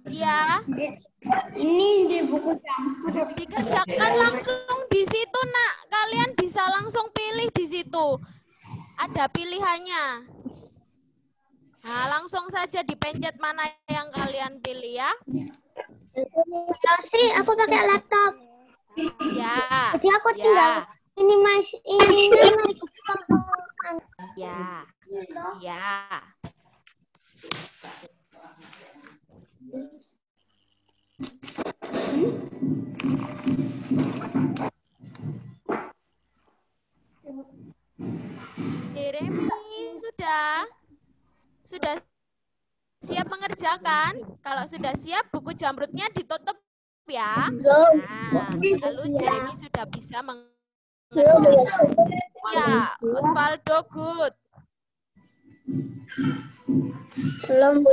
Ya. Ini di buku jam. Dikerjakan langsung di situ, Nak. Kalian bisa langsung pilih di situ. Ada pilihannya. Nah, langsung saja dipencet mana yang kalian pilih ya. Ya sih, aku pakai laptop. Ya. Jadi aku Ya. tinggal ini Mas, ini langsung. Ya. Ya. Jeremy, sudah siap mengerjakan? Kalau sudah siap, buku jamrutnya ditutup ya. Nah, lalu Jeremy sudah bisa mengerjakan. Ya, Osvaldo good. Belum Bu.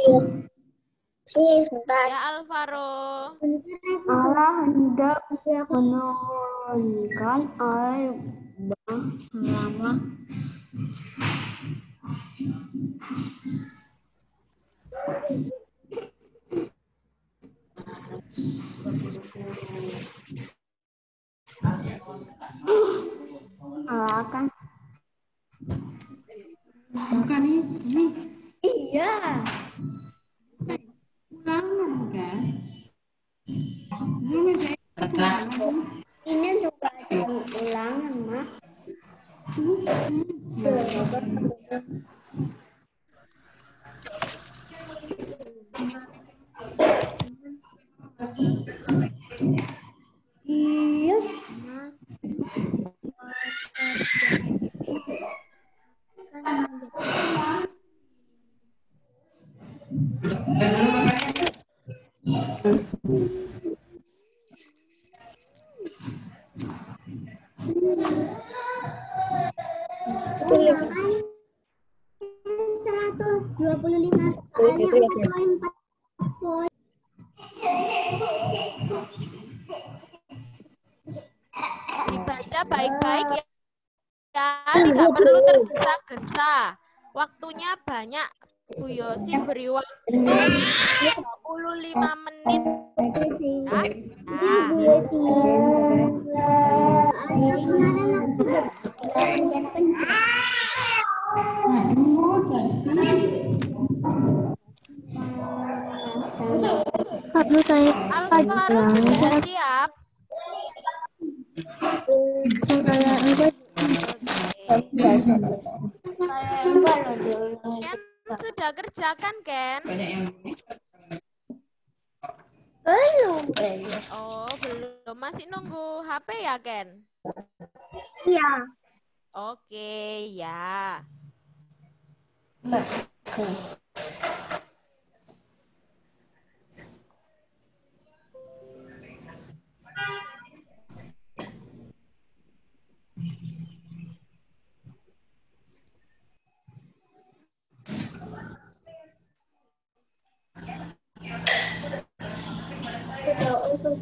Sih, sebentar. Ya, Alvaro. Allah hendak menurunkan air bah selama akan Bukan ini. iya Ulangan kan? Ini ini juga ada ulangan mah iya ulangan 125 soalnya 4 poin. Dibaca baik-baik ya. Tidak perlu tergesa-gesa. Waktunya banyak. Bu Yosi beri waktu 25 menit. Alvaro sudah siap. Ken sudah kerjakan, Ken? Belum. Oh, belum. Masih nunggu HP ya, Ken? Iya. Oke, ya. untuk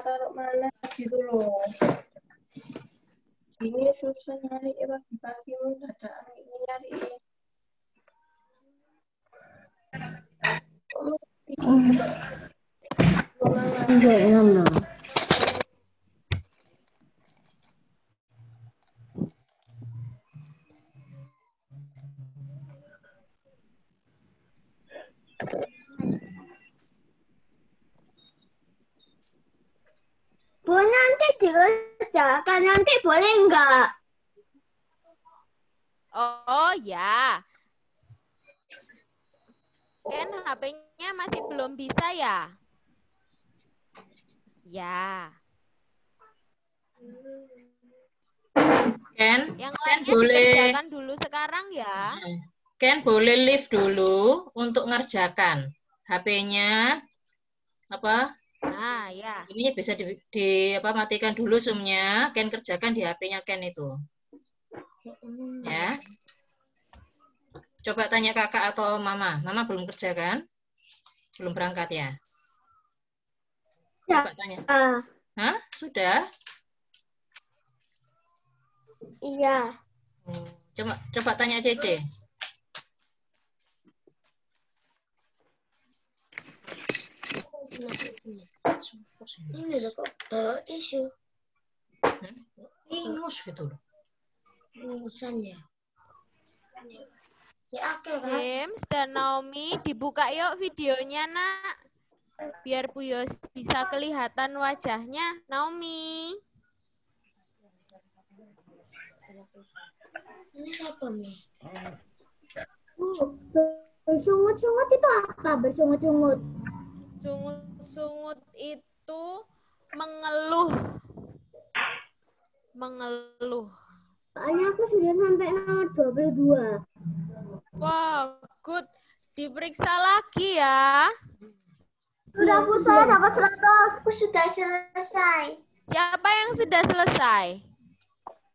taruh mana gitu loh. Ini susah nyari pagi-pagi dadaan ini nyari. Enggak nama. Bu, nanti dikerjakan, nanti boleh enggak? Oh, ya. Ken, HP-nya masih belum bisa ya? Ya. Ken, Yang Ken lainnya boleh, dikerjakan dulu sekarang ya. Ken boleh live dulu untuk ngerjakan. HP-nya apa? Nah, ya. Ini bisa matikan dulu zoom-nya. Ken kerjakan di HP-nya Ken itu. Ya. Coba tanya kakak atau mama. Mama belum kerja kan? Belum berangkat ya? Coba tanya. Hah? Sudah? Iya. Coba tanya Cece. Ini loh kok isu. Ingus gitu loh. Ingusan ya. Ya oke kan. James dan Naomi, dibuka yuk videonya, Nak. Biar Bu Yos bisa kelihatan wajahnya. Naomi. Ini siapa nih? Bersungut-sungut itu apa? Bersungut-sungut. Sungut-sungut itu mengeluh. Mengeluh. Soalnya aku sudah sampai nomor 22. Wow, good. Diperiksa lagi ya. Sudah Bu, saya dapat 100. Aku sudah selesai. Siapa yang sudah selesai?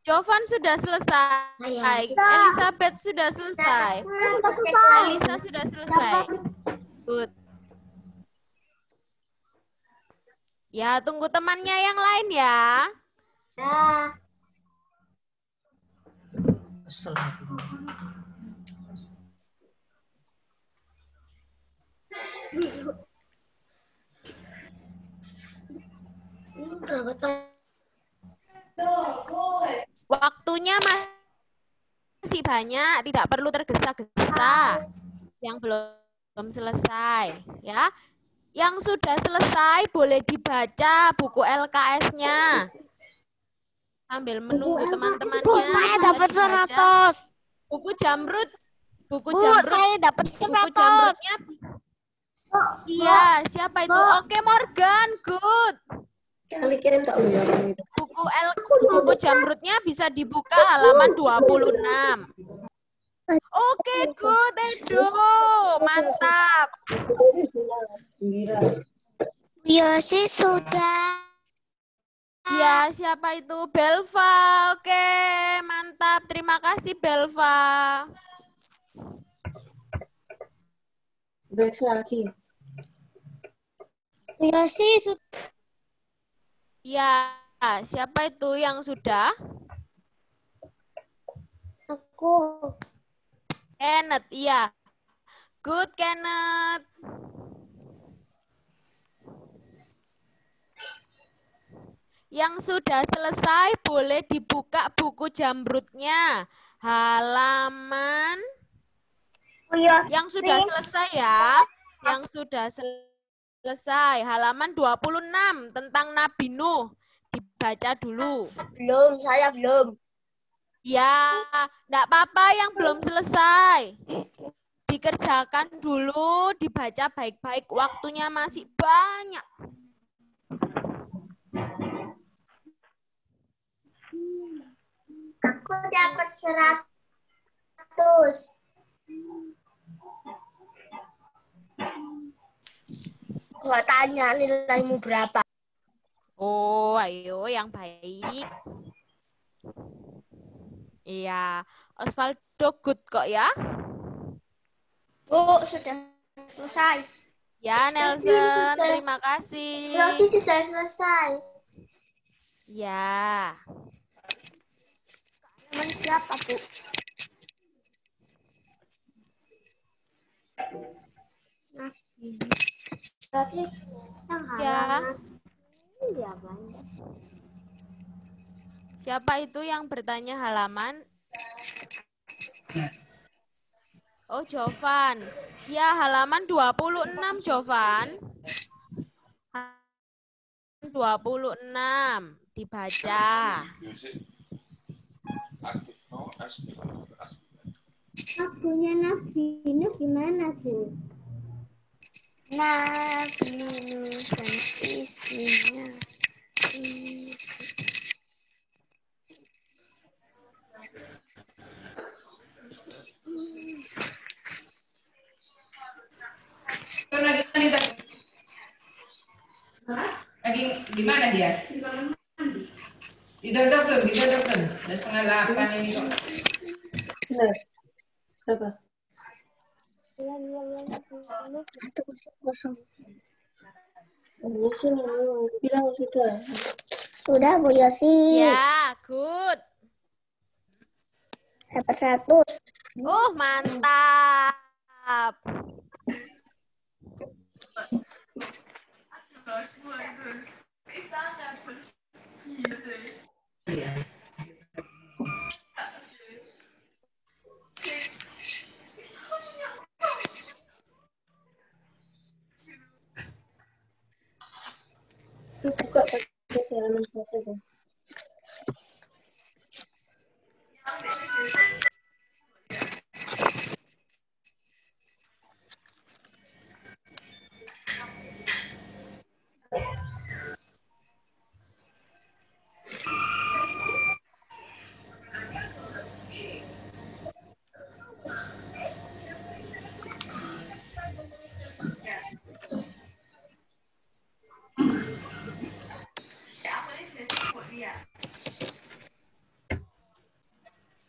Jovan sudah selesai. Saya. Elizabeth sudah selesai. Elisa sudah selesai. Good. Ya, tunggu temannya yang lain ya. Ya. Kesel. Ini berapa tahun? Waktunya masih banyak, tidak perlu tergesa-gesa. Yang belum selesai, ya. Yang sudah selesai boleh dibaca buku LKS-nya. Sambil menunggu teman-temannya. Saya dapat 100. Buku Jamrut. Buku Bu, Jamrut. saya dapat 100. Buku Jamrutnya. Iya, siapa itu? Oke, Morgan. Good. Kali kirim tak lu ya orang itu. Buku Jamrutnya bisa dibuka halaman 26. Oke, good, Edo. Mantap. Yosi sudah. Ya, siapa itu? Belva. Oke, mantap. Terima kasih, Belva. Beriksa lagi. Yosi sudah. Ya, siapa itu yang sudah? Aku. Kenneth, iya. Good, Kenneth. Yang sudah selesai boleh dibuka buku Jamrutnya. Halaman. Yang sudah selesai ya. Yang sudah selesai. Halaman 26 tentang Nabi Nuh. Dibaca dulu. Belum, saya belum. Ya, enggak apa-apa yang belum selesai. Dikerjakan dulu, dibaca baik-baik. Waktunya masih banyak. Aku dapat 100. Gua tanya nilaimu berapa? Oh, ayo yang baik. Iya, Osvaldo good kok ya. Bu, sudah selesai. Ya, Nelson, terima kasih. Yosi sudah selesai. Ya. Halaman berapa, Bu? Berarti yang Ya. halaman berapa? Siapa itu yang bertanya halaman? Oh, Jovan. Ya, halaman 26, Jovan. 26. Dibaca. Lagunya Nabi Nuh gimana, Bu? Nabi Nuh dan istrinya. Lagi di mana dia? Didodokkan. Udah 7:30 ini kok. Benar. Berapa? Kosong. Yosi bilang sudah. Sudah, Bu Yosi. Ya, good. Dapat 100. Oh, mantap. Buka pakai halaman satu deh.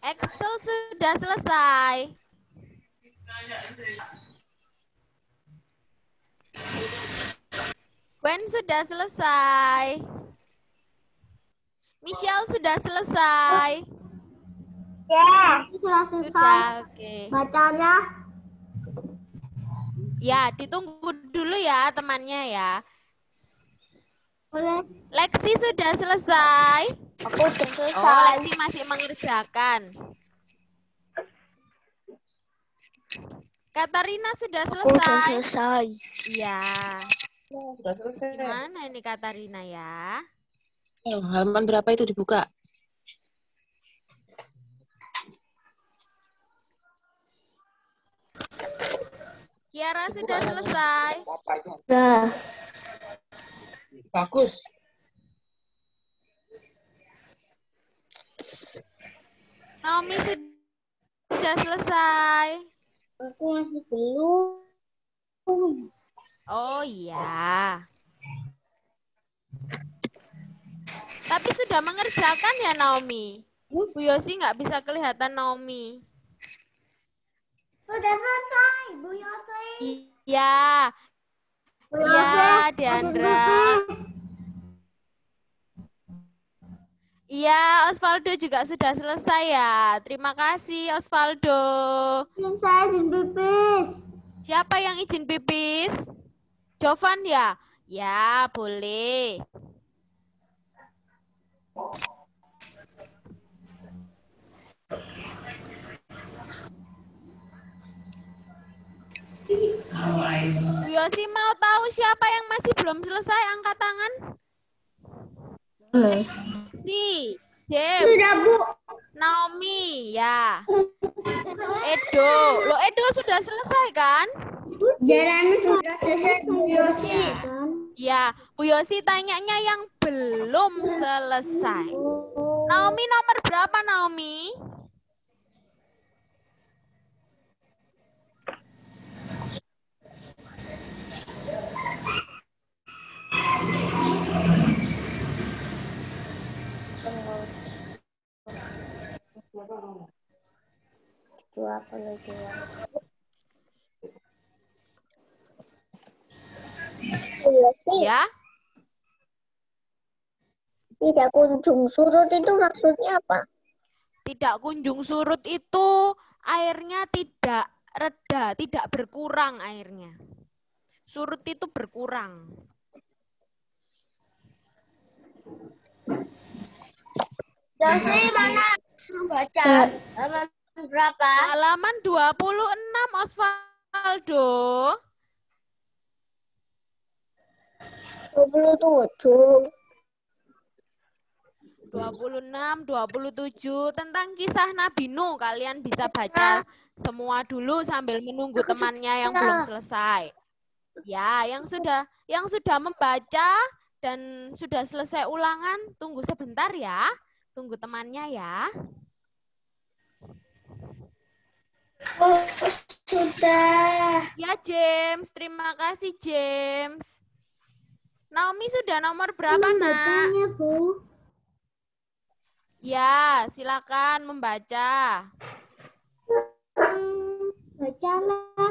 Excel sudah selesai. Gwen sudah selesai. Michelle sudah selesai. Ya, sudah selesai. Sudah, oke. Bacanya. Ya, ditunggu dulu ya temannya ya. Boleh. Lexi sudah selesai. Aku sudah Oh, selesai. Lexi masih mengerjakan. Katarina sudah Aku sudah selesai. selesai. Iya. Sudah selesai. Gimana ini Katarina ya? Halaman berapa itu dibuka? Kiara sudah selesai. Nah, Bagus. Naomi sudah selesai. aku masih belum. Oh iya. Tapi sudah mengerjakan ya Naomi? Bu Yosi nggak bisa kelihatan Naomi. Sudah selesai, Bu Yosi. Iya. Iya, Diandra. Iya, Osvaldo juga sudah selesai ya. Terima kasih, Osvaldo. Saya izin pipis. Siapa yang izin pipis? Jovan ya? Ya, boleh. Bu Yosi mau tahu siapa yang masih belum selesai? Angkat tangan. Si, James. Sudah, Bu. Naomi, ya. Edo. Loh, Edo sudah selesai kan? Jarang sudah selesai, Bu Yosi. Ya, Bu Yosi tanyanya yang belum selesai. Naomi nomor berapa, Naomi? Bu Yosi, Ya. tidak kunjung surut itu maksudnya apa? Tidak kunjung surut itu airnya tidak reda, tidak berkurang airnya. Surut itu berkurang. Yosi, mana baca? Halaman berapa? Halaman 26, Osvaldo. 27. 26, 27 tentang kisah Nabi Nuh. Kalian bisa baca semua dulu sambil menunggu temannya yang belum selesai. Ya, yang sudah membaca dan sudah selesai ulangan, tunggu sebentar ya. Tunggu temannya ya. Oh, sudah. Ya, James. Terima kasih, James. Naomi sudah nomor berapa, Nak? Bu. Ya, silakan membaca. Bacalah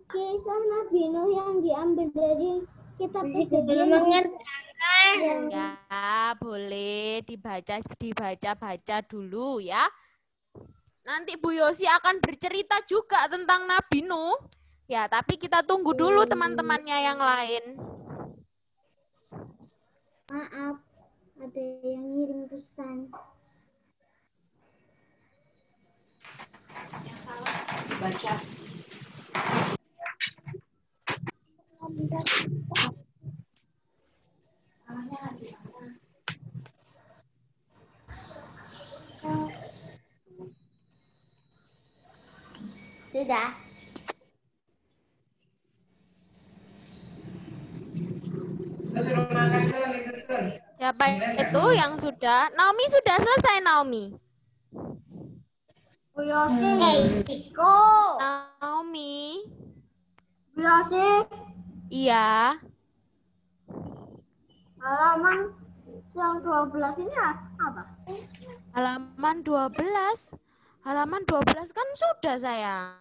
kisah Nabi Nuh yang diambil dari kitab Kejadian. Ya, boleh dibaca dulu ya. Nanti Bu Yosi akan bercerita juga tentang Nabi Nuh. Ya, tapi kita tunggu dulu teman-temannya yang lain. Maaf, ada yang ngirim pesan. Baca. Salahnya Sudah. Suruh makan tuh, itu tuh. Siapa itu yang sudah? Naomi sudah selesai, Naomi. Bu Yosi. Iko. Naomi. Bu Yosi. Iya. Halaman yang 12 ini apa? Halaman 12. Halaman 12 kan sudah, sayang.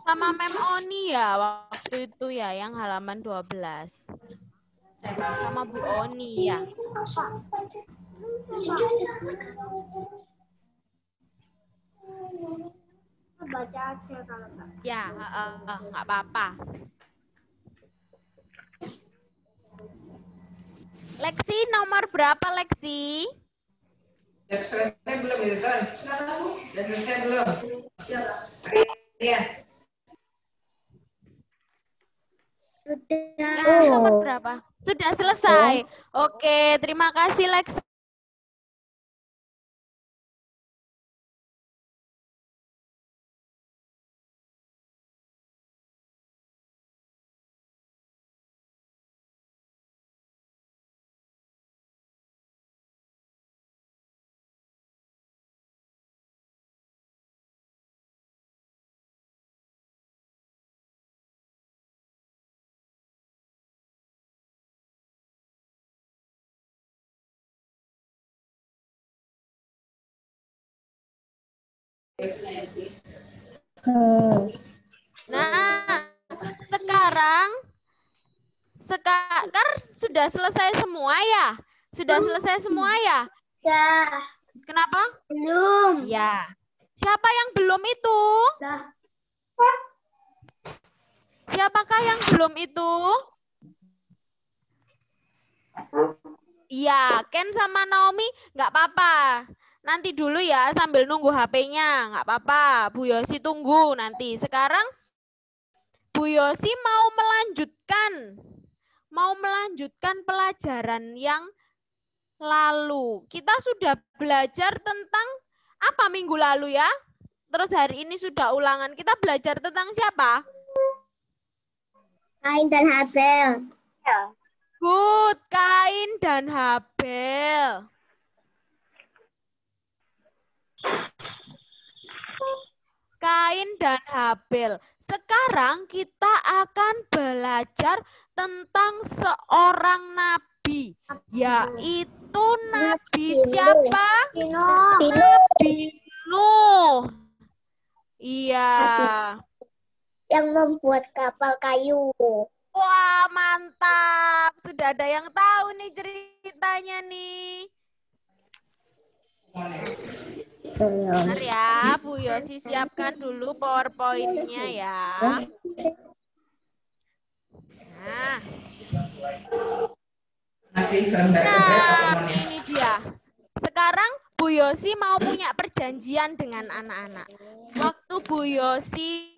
Sama Mem Oni ya waktu itu ya yang halaman 12. Sama Bu Oni ya. Baca aja kalau enggak. Ya, nggak apa-apa. Leksi nomor berapa, Leksi? Udah selesai belum itu kan? Udah selesai belum? Iya. Leksi nomor berapa? Sudah selesai. Oke, terima kasih, Leksi. Nah, sekarang sudah selesai semua ya? Sudah selesai semua ya? Ya. Kenapa? Belum. Ya. Siapa yang belum itu? Siapakah yang belum itu? Iya, Ken sama Naomi nggak apa-apa. Nanti dulu ya sambil nunggu HP-nya. Nggak apa-apa, Bu Yosi tunggu nanti. Sekarang Bu Yosi mau melanjutkan pelajaran yang lalu. Kita sudah belajar tentang apa minggu lalu ya? Terus hari ini sudah ulangan. Kita belajar tentang siapa? Kain dan Habel. Good, Kain dan Habel. Kain dan Habel. Sekarang kita akan belajar tentang seorang nabi, yaitu Nabi siapa? Nabi Nuh. Iya. Yang membuat kapal kayu. Wah, mantap. Sudah ada yang tahu nih ceritanya nih. Bentar ya, Bu Yosi siapkan dulu PowerPoint-nya ya. Nah, Masih gambar ini dia. Sekarang Bu Yosi mau punya perjanjian dengan anak-anak. Waktu Bu Yosi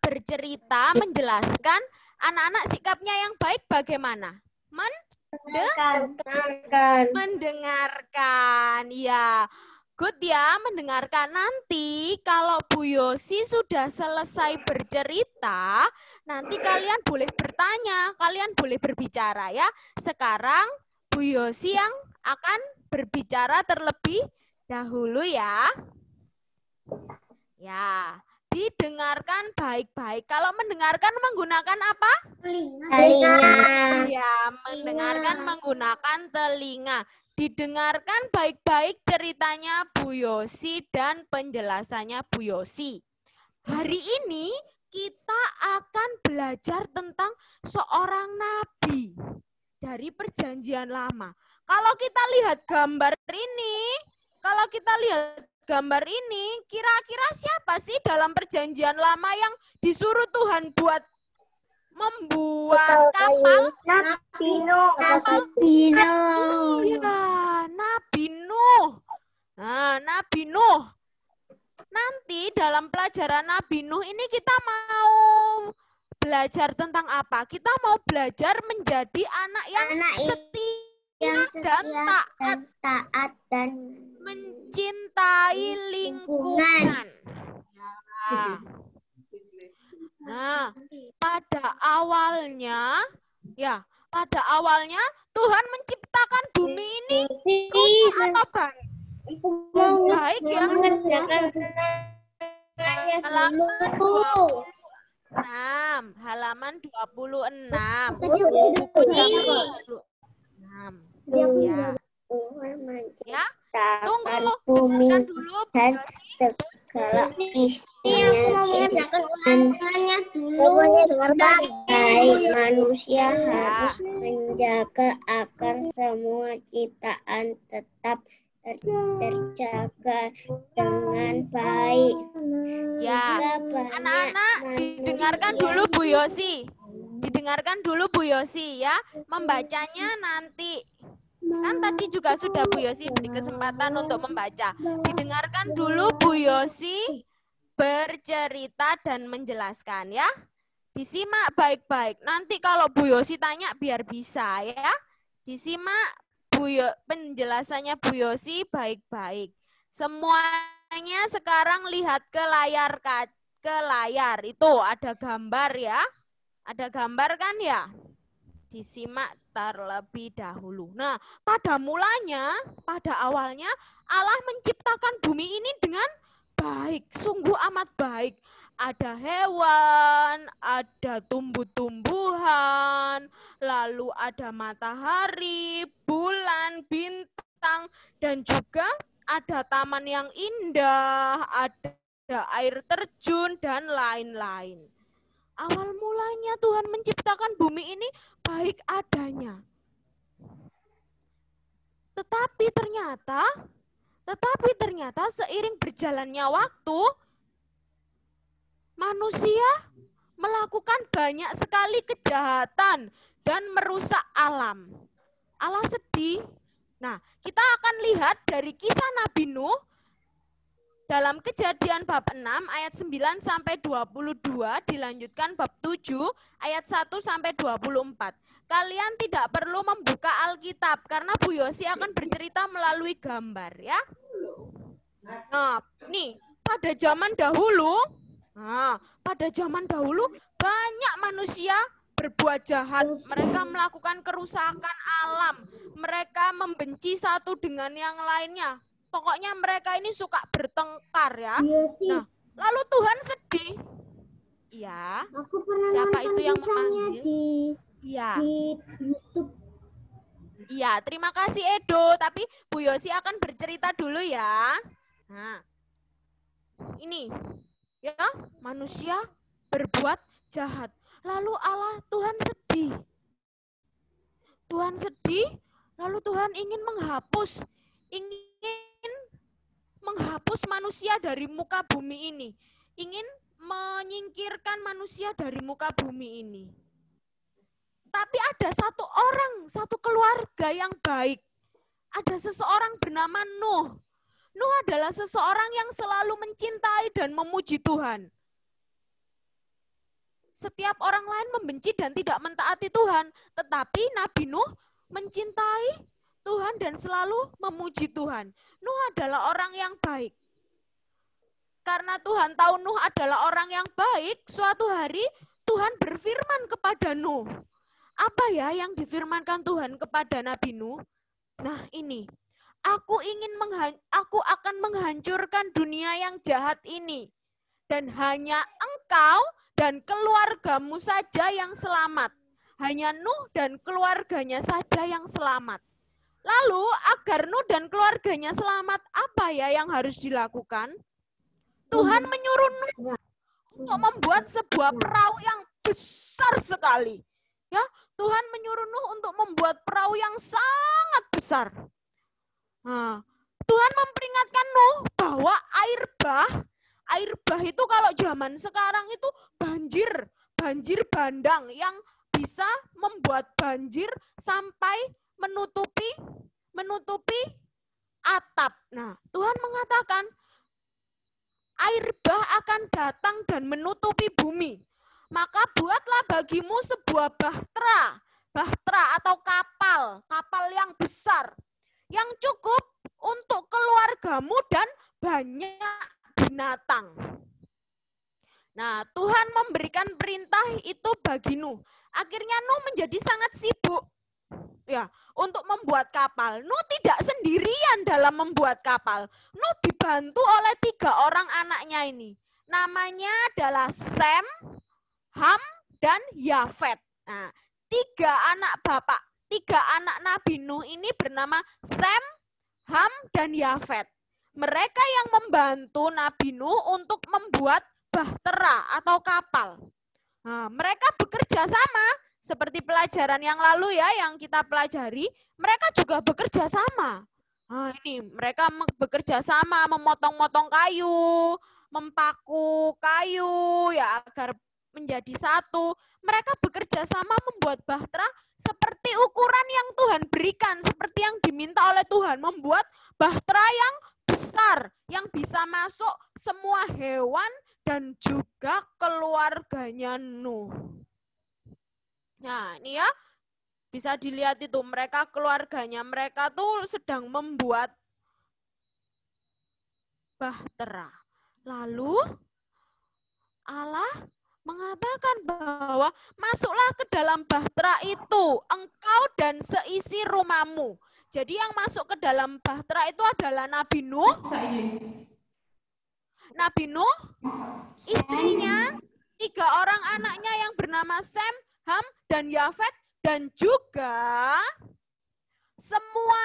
bercerita, menjelaskan, anak-anak sikapnya yang baik bagaimana? Mendengarkan, ya. Good ya, mendengarkan. Nanti kalau Bu Yosi sudah selesai bercerita, nanti kalian boleh bertanya, kalian boleh berbicara ya. Sekarang Bu Yosi yang akan berbicara terlebih dahulu ya. Ya, didengarkan baik-baik. Kalau mendengarkan menggunakan apa? Telinga. Ya, mendengarkan menggunakan telinga. Didengarkan baik-baik ceritanya Bu Yosi dan penjelasannya Bu Yosi. Hari ini kita akan belajar tentang seorang nabi dari perjanjian lama. Kalau kita lihat gambar ini, kira-kira siapa sih dalam perjanjian lama yang disuruh Tuhan buat membuat kapal? Nabi Nuh. Iya, Nabi Nuh. Nah, Nabi Nuh. Nanti dalam pelajaran Nabi Nuh ini kita mau belajar tentang apa? Kita mau belajar menjadi anak yang setia. yang dan setia dan taat dan mencintai lingkungan. Nah, pada awalnya Tuhan menciptakan bumi ini rusak atau baik? Baik ya. Halaman 26. Buku Jamrut 26. Ya. Tunggu. Dengarkan dulu dan Yosi. segala isinya baik manusia harus menjaga agar semua ciptaan tetap terjaga dengan baik. Ya, anak-anak didengarkan dulu Bu Yosi. Didengarkan dulu Bu Yosi ya. Membacanya nanti. Kan tadi juga sudah Bu Yosi beri kesempatan untuk membaca. Didengarkan dulu Bu Yosi bercerita dan menjelaskan ya. Disimak baik-baik. Nanti kalau Bu Yosi tanya biar bisa ya. Disimak penjelasannya Bu Yosi baik-baik. Semuanya sekarang lihat ke layar. Itu ada gambar ya. Ada gambar kan ya? Disimak terlebih dahulu. Nah, pada awalnya Allah menciptakan bumi ini dengan baik, sungguh amat baik. Ada hewan, ada tumbuh-tumbuhan, lalu ada matahari, bulan, bintang, dan juga ada taman yang indah, ada air terjun, dan lain-lain. Awal mulanya Tuhan menciptakan bumi ini baik adanya. Tetapi ternyata seiring berjalannya waktu, manusia melakukan banyak sekali kejahatan dan merusak alam. Allah sedih. Nah, kita akan lihat dari kisah Nabi Nuh dalam Kejadian bab 6 ayat 9 sampai 22, dilanjutkan bab 7 ayat 1 sampai 24. Kalian tidak perlu membuka Alkitab karena Bu Yosi akan bercerita melalui gambar ya. Nah, nih pada zaman dahulu banyak manusia berbuat jahat. Mereka melakukan kerusakan alam. Mereka membenci satu dengan yang lainnya. Pokoknya mereka ini suka bertengkar ya. Nah, lalu Tuhan sedih. Iya. Siapa itu yang memanggil? Iya. Iya, terima kasih Edo. Tapi Bu Yosi akan bercerita dulu ya. Nah, ini ya manusia berbuat jahat. Lalu Tuhan sedih. Lalu Tuhan ingin menghapus manusia dari muka bumi ini. Ingin menyingkirkan manusia dari muka bumi ini. Tapi ada satu keluarga yang baik. Ada seseorang bernama Nuh. Nuh adalah seseorang yang selalu mencintai dan memuji Tuhan. Setiap orang lain membenci dan tidak mentaati Tuhan. Tetapi Nabi Nuh mencintai Tuhan dan selalu memuji Tuhan. Nuh adalah orang yang baik. Karena Tuhan tahu Nuh adalah orang yang baik, suatu hari Tuhan berfirman kepada Nuh. Apa ya yang difirmankan Tuhan kepada Nabi Nuh? Nah ini, aku akan menghancurkan dunia yang jahat ini. Dan hanya engkau dan keluargamu saja yang selamat. Hanya Nuh dan keluarganya saja yang selamat. Lalu agar Nuh dan keluarganya selamat, apa ya yang harus dilakukan? Tuhan menyuruh Nuh untuk membuat sebuah perahu yang besar sekali. Ya, Tuhan menyuruh Nuh untuk membuat perahu yang sangat besar. Nah, Tuhan memperingatkan Nuh bahwa air bah itu kalau zaman sekarang itu banjir bandang yang bisa membuat banjir sampai menutupi atap. Nah, Tuhan mengatakan air bah akan datang dan menutupi bumi. Maka buatlah bagimu sebuah bahtera bahtera atau kapal yang besar, yang cukup untuk keluargamu dan banyak binatang. Nah, Tuhan memberikan perintah itu bagi Nuh. Akhirnya Nuh menjadi sangat sibuk ya untuk membuat kapal. Nuh tidak sendirian dalam membuat kapal. Nuh dibantu oleh 3 orang anaknya ini. Namanya adalah Sem, Ham, dan Yafet. Nah, 3 anak Nabi Nuh ini bernama Sem, Ham, dan Yafet. Mereka yang membantu Nabi Nuh untuk membuat bahtera atau kapal. Nah, mereka bekerja sama seperti pelajaran yang lalu ya, yang kita pelajari. Mereka juga bekerja sama. Nah, ini mereka bekerja sama memotong-motong kayu, mempaku kayu ya agar menjadi satu. Mereka bekerja sama membuat bahtera seperti ukuran yang Tuhan berikan, seperti yang diminta oleh Tuhan, membuat bahtera yang besar yang bisa masuk semua hewan dan juga keluarganya Nuh. Nah, ini ya bisa dilihat itu mereka keluarganya mereka tuh sedang membuat bahtera. Lalu Allah mengatakan bahwa masuklah ke dalam bahtera itu engkau dan seisi rumahmu. Jadi yang masuk ke dalam bahtera itu adalah Nabi Nuh, istrinya, 3 orang anaknya yang bernama Sem, Ham, dan Yafet, dan juga semua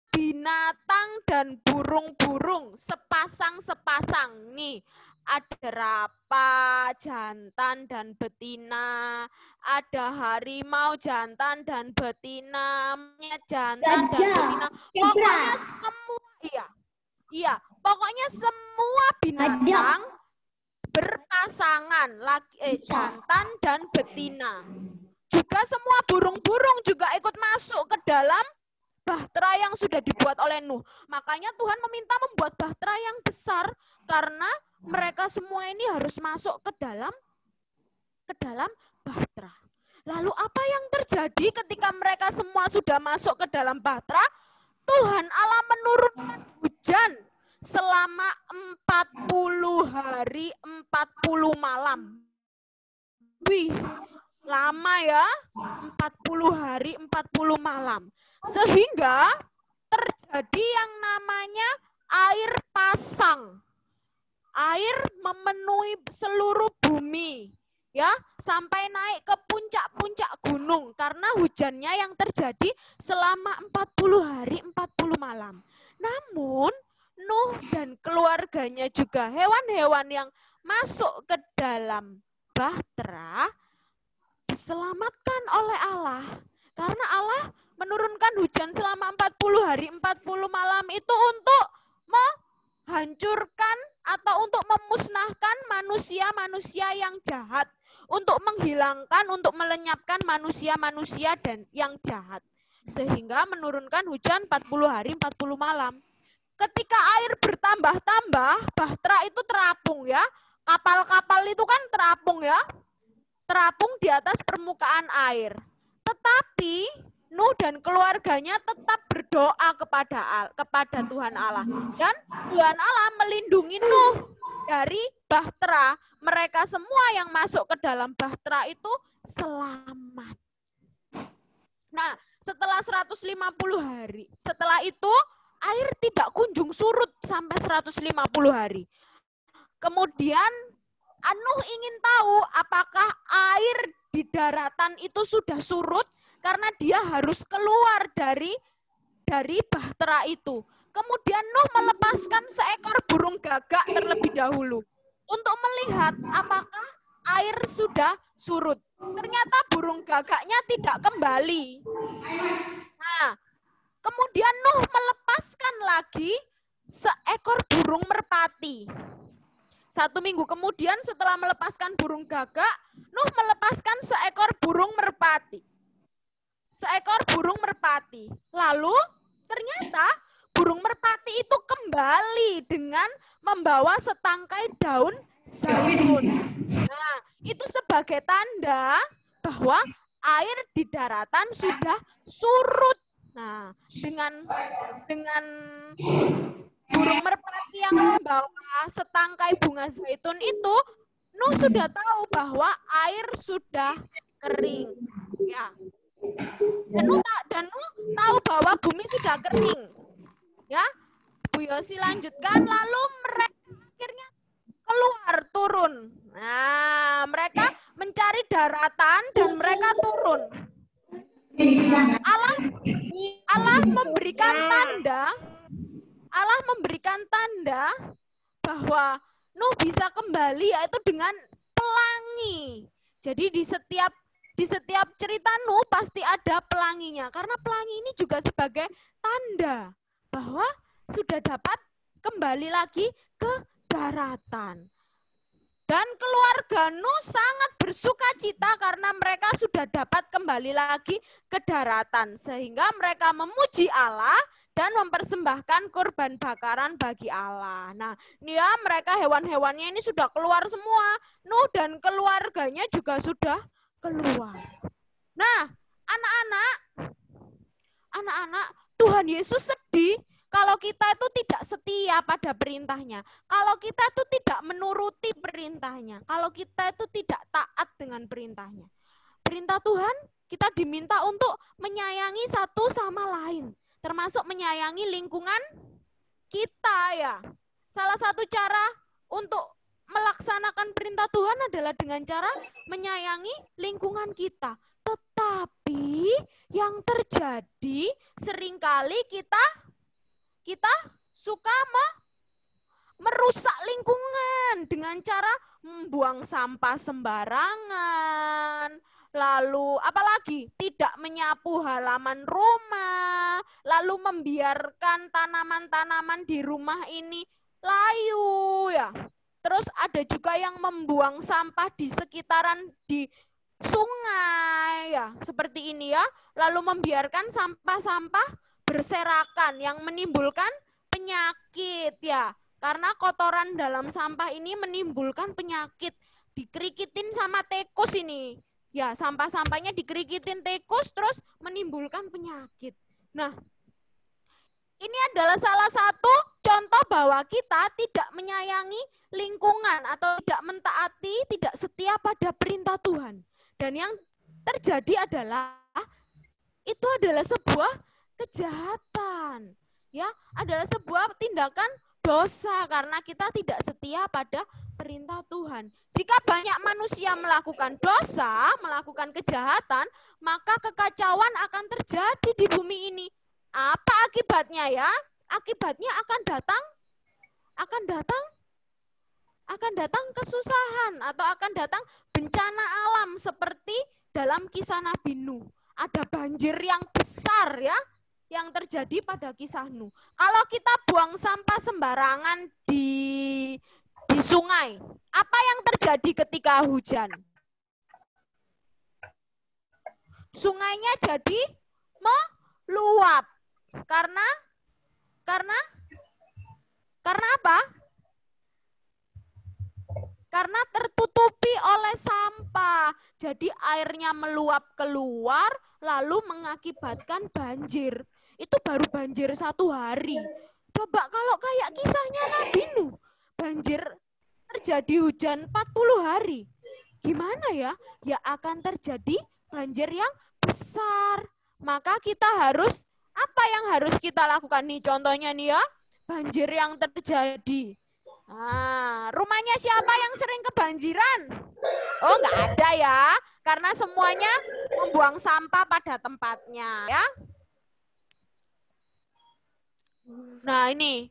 binatang dan burung-burung sepasang-sepasang. Nih, ada rapa, jantan, dan betina. Ada harimau, jantan, dan betina. Jantan, dan betina. Pokoknya semua, pokoknya semua binatang berpasangan, jantan dan betina. Juga semua burung-burung juga ikut masuk ke dalam bahtera yang sudah dibuat oleh Nuh. Makanya Tuhan meminta membuat bahtera yang besar karena mereka semua ini harus masuk ke dalam bahtera. Lalu apa yang terjadi ketika mereka semua sudah masuk ke dalam bahtera? Tuhan Allah menurunkan hujan selama 40 hari 40 malam. Wih, lama ya, 40 hari 40 malam. Sehingga terjadi yang namanya air pasang. Air memenuhi seluruh bumi. Ya, sampai naik ke puncak-puncak gunung karena hujannya yang terjadi selama 40 hari 40 malam. Namun Nuh dan keluarganya juga hewan-hewan yang masuk ke dalam bahtera diselamatkan oleh Allah. Karena Allah menurunkan hujan selama 40 hari 40 malam itu untuk menghancurkan atau untuk memusnahkan manusia-manusia yang jahat. Untuk menghilangkan, untuk melenyapkan manusia-manusia dan yang jahat. Sehingga menurunkan hujan 40 hari 40 malam. Ketika air bertambah-tambah, bahtera itu terapung ya. Kapal-kapal itu kan terapung ya. Terapung di atas permukaan air. Tetapi Nuh dan keluarganya tetap berdoa kepada Tuhan Allah. Dan Tuhan Allah melindungi Nuh dari bahtera. Mereka semua yang masuk ke dalam bahtera itu selamat. Nah, setelah 150 hari, setelah itu air tidak kunjung surut sampai 150 hari. Kemudian Nuh ingin tahu apakah air di daratan itu sudah surut karena dia harus keluar dari bahtera itu. Kemudian Nuh melepaskan seekor burung gagak terlebih dahulu untuk melihat apakah air sudah surut. Ternyata burung gagaknya tidak kembali. Nah, kemudian Nuh melepaskan lagi seekor burung merpati. 1 minggu kemudian setelah melepaskan burung gagak, Nuh melepaskan seekor burung merpati. Seekor burung merpati. Lalu ternyata burung merpati itu kembali dengan membawa setangkai daun zaitun. Nah, itu sebagai tanda bahwa air di daratan sudah surut. Nah, dengan burung merpati yang membawa setangkai bunga zaitun itu, Nuh sudah tahu bahwa air sudah kering. Ya. Dan Nuh tahu bahwa bumi sudah kering. Ya. Bu Yosi lanjutkan, lalu mereka akhirnya keluar turun. Nah, mereka mencari daratan dan mereka turun. Allah memberikan tanda bahwa Nuh bisa kembali, yaitu dengan pelangi. Jadi di setiap cerita Nuh pasti ada pelanginya, karena pelangi ini juga sebagai tanda bahwa sudah dapat kembali lagi ke daratan. Dan keluarga Nuh sangat bersuka cita karena mereka sudah dapat kembali lagi ke daratan. Sehingga mereka memuji Allah dan mempersembahkan kurban bakaran bagi Allah. Nah, ini ya, mereka hewan-hewannya ini sudah keluar semua. Nuh dan keluarganya juga sudah keluar. Nah, anak-anak, Tuhan Yesus sedih kalau kita itu tidak setia pada perintahnya. Kalau kita itu tidak menuruti perintahnya. Kalau kita itu tidak taat dengan perintahnya. Perintah Tuhan, kita diminta untuk menyayangi satu sama lain. Termasuk menyayangi lingkungan kita ya. Salah satu cara untuk melaksanakan perintah Tuhan adalah dengan cara menyayangi lingkungan kita. Tetapi yang terjadi seringkali kita suka merusak lingkungan dengan cara membuang sampah sembarangan, lalu apalagi tidak menyapu halaman rumah, lalu membiarkan tanaman-tanaman di rumah ini layu ya. Terus ada juga yang membuang sampah di sekitaran di sungai ya, seperti ini ya, lalu membiarkan sampah-sampah berserakan yang menimbulkan penyakit ya. Karena kotoran dalam sampah ini menimbulkan penyakit. Dikerikitin sama tikus ini. Ya, sampah-sampahnya dikerikitin tikus terus menimbulkan penyakit. Nah, ini adalah salah satu contoh bahwa kita tidak menyayangi lingkungan atau tidak mentaati, tidak setia pada perintah Tuhan. Dan yang terjadi adalah itu adalah sebuah kejahatan, ya, adalah sebuah tindakan dosa karena kita tidak setia pada perintah Tuhan. Jika banyak manusia melakukan dosa, melakukan kejahatan, maka kekacauan akan terjadi di bumi ini. Apa akibatnya ya? Akibatnya akan datang kesusahan atau akan datang bencana alam seperti dalam kisah Nabi Nuh. Ada banjir yang besar ya, yang terjadi pada kisah Nuh. Kalau kita buang sampah sembarangan di sungai, apa yang terjadi ketika hujan? Sungainya jadi meluap. Karena apa? Karena tertutupi oleh sampah. Jadi airnya meluap keluar, lalu mengakibatkan banjir. Itu baru banjir 1 hari. Coba kalau kayak kisahnya Nabi Nuh, banjir terjadi hujan 40 hari. Gimana ya? Ya akan terjadi banjir yang besar. Maka kita harus, apa yang harus kita lakukan nih? Contohnya nih ya, banjir yang terjadi. Nah, rumahnya siapa yang sering kebanjiran? Oh, nggak ada ya. Karena semuanya membuang sampah pada tempatnya ya. Nah, ini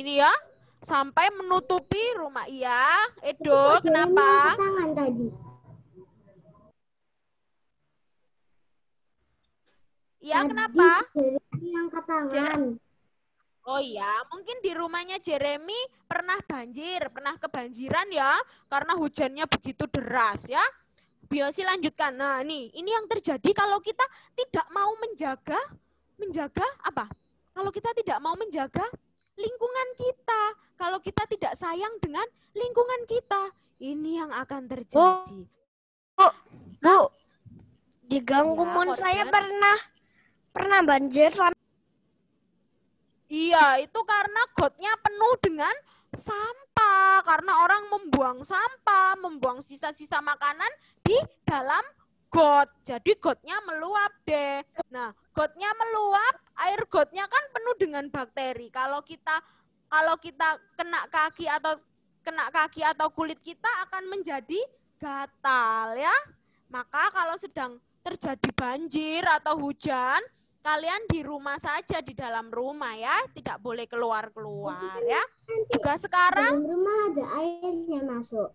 ya, sampai menutupi rumah. Iya, Edo, kenapa? Tangan tadi. Iya, kenapa? Yang angkat tangan. Oh iya, mungkin di rumahnya Jeremy pernah banjir, pernah kebanjiran ya, karena hujannya begitu deras ya. Biosi lanjutkan. Nah, ini yang terjadi kalau kita tidak mau menjaga apa? Kalau kita tidak mau menjaga lingkungan kita, kalau kita tidak sayang dengan lingkungan kita, ini yang akan terjadi. Bu. Di Gang Ya, Kumon saya korban. pernah banjir Iya, itu karena gotnya penuh dengan sampah. Karena orang membuang sampah, membuang sisa-sisa makanan di dalam got. Jadi gotnya meluap deh. Nah, gotnya meluap, air gotnya kan penuh dengan bakteri. Kalau kita kena kaki atau kulit kita akan menjadi gatal ya. Maka kalau sedang terjadi banjir atau hujan, kalian di rumah saja, di dalam rumah ya, tidak boleh keluar-keluar ya. Juga sekarang rumah ada airnya masuk.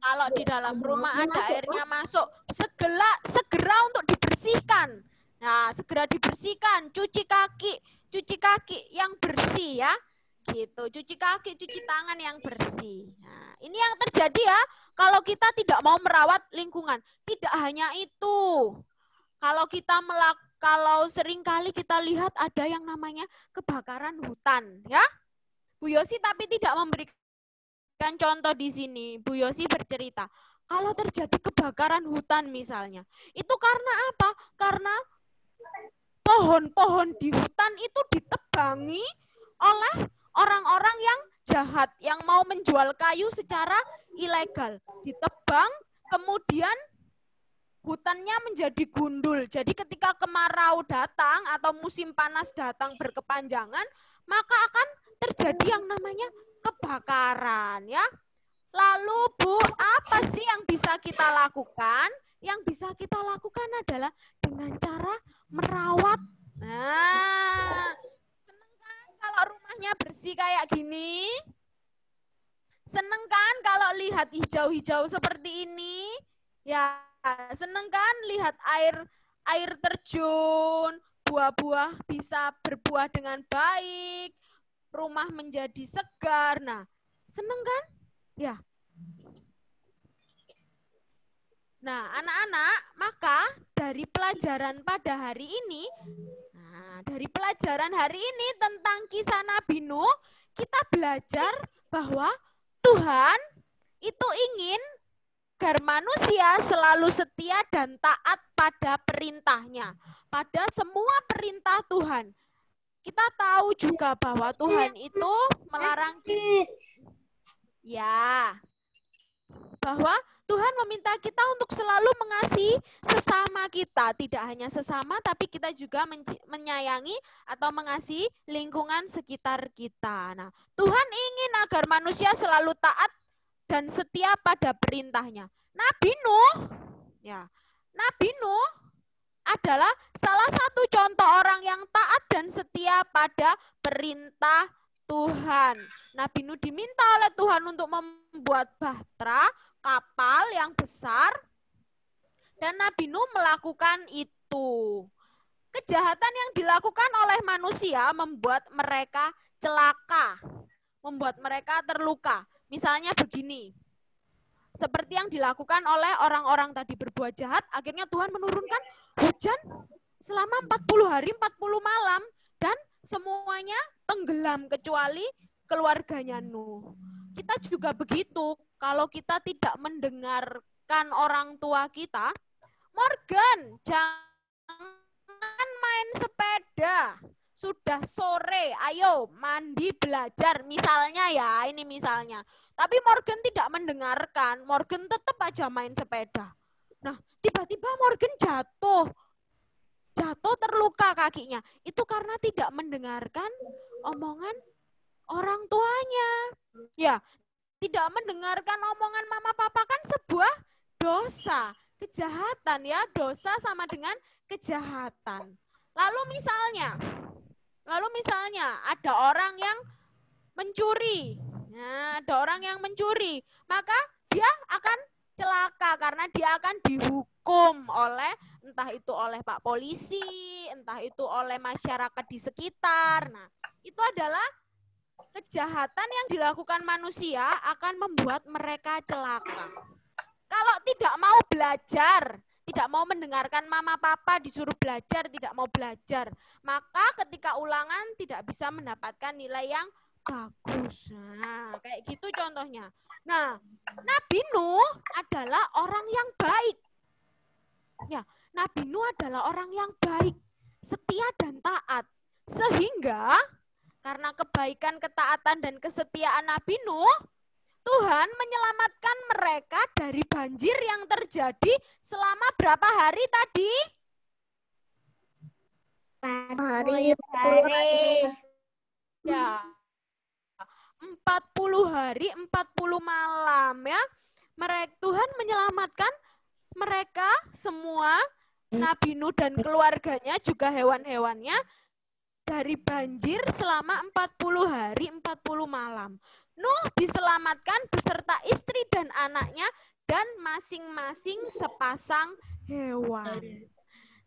kalau di dalam rumah ada airnya masuk, segera untuk dibersihkan. Nah, segera dibersihkan, cuci kaki yang bersih ya. Gitu, cuci kaki, cuci tangan yang bersih. Nah, ini yang terjadi ya kalau kita tidak mau merawat lingkungan. Tidak hanya itu. Kalau seringkali kita lihat ada yang namanya kebakaran hutan, ya. Bu Yosi tapi tidak memberikan contoh di sini. Bu Yosi bercerita, kalau terjadi kebakaran hutan misalnya, itu karena apa? Karena pohon-pohon di hutan itu ditebangi oleh orang-orang yang jahat, yang mau menjual kayu secara ilegal. Ditebang, kemudian hutannya menjadi gundul. Jadi ketika kemarau datang atau musim panas datang berkepanjangan, maka akan terjadi yang namanya kebakaran ya. Lalu Bu, apa sih yang bisa kita lakukan? Yang bisa kita lakukan adalah dengan cara merawat. Nah, seneng kan kalau rumahnya bersih kayak gini? Seneng kan kalau lihat hijau-hijau seperti ini? Ya, seneng kan lihat air terjun, buah-buah bisa berbuah dengan baik, rumah menjadi segar. Nah, seneng kan? Ya. Nah, anak-anak, maka dari pelajaran pada hari ini, tentang kisah Nabi Nuh, kita belajar bahwa Tuhan itu ingin agar manusia selalu setia dan taat pada perintahnya, pada semua perintah Tuhan. Kita tahu juga bahwa Tuhan itu melarang kita, ya, bahwa Tuhan meminta kita untuk selalu mengasihi sesama kita. Tidak hanya sesama, tapi kita juga menyayangi atau mengasihi lingkungan sekitar kita. Nah, Tuhan ingin agar manusia selalu taat dan setia pada perintahnya. Nabi Nuh adalah salah satu contoh orang yang taat dan setia pada perintah Tuhan. Nabi Nuh diminta oleh Tuhan untuk membuat bahtera, kapal yang besar, dan Nabi Nuh melakukan itu. Kejahatan yang dilakukan oleh manusia membuat mereka celaka, membuat mereka terluka. Misalnya begini, seperti yang dilakukan oleh orang-orang tadi berbuat jahat, akhirnya Tuhan menurunkan hujan selama 40 hari, 40 malam, dan semuanya tenggelam kecuali keluarganya Nuh. Kita juga begitu, kalau kita tidak mendengarkan orang tua kita, Morgan, jangan main sepeda. Sudah sore, ayo mandi belajar. Misalnya ya, ini misalnya. Tapi Morgan tidak mendengarkan. Morgan tetap aja main sepeda. Nah, tiba-tiba Morgan jatuh. Jatuh terluka kakinya. Itu karena tidak mendengarkan omongan orang tuanya. Ya, tidak mendengarkan omongan mama papa kan sebuah dosa. Kejahatan ya, dosa sama dengan kejahatan. Lalu misalnya ada orang yang mencuri. Nah, ada orang yang mencuri, maka dia akan celaka karena dia akan dihukum oleh entah itu oleh Pak Polisi, entah itu oleh masyarakat di sekitar. Nah, itu adalah kejahatan yang dilakukan manusia akan membuat mereka celaka. Kalau tidak mau belajar, tidak mau mendengarkan mama papa disuruh belajar, tidak mau belajar, maka ketika ulangan tidak bisa mendapatkan nilai yang bagus. Nah, kayak gitu contohnya. Nah, Nabi Nuh adalah orang yang baik. Ya, Nabi Nuh adalah orang yang baik, setia dan taat. Sehingga karena kebaikan, ketaatan dan kesetiaan Nabi Nuh, Tuhan menyelamatkan mereka dari banjir yang terjadi selama berapa hari tadi? 40 hari. Ya, 40 hari, 40 malam ya. Tuhan menyelamatkan mereka semua, Nabi Nuh dan keluarganya juga hewan-hewannya dari banjir selama 40 hari, 40 malam. Nuh diselamatkan beserta istri dan anaknya dan masing-masing sepasang hewan.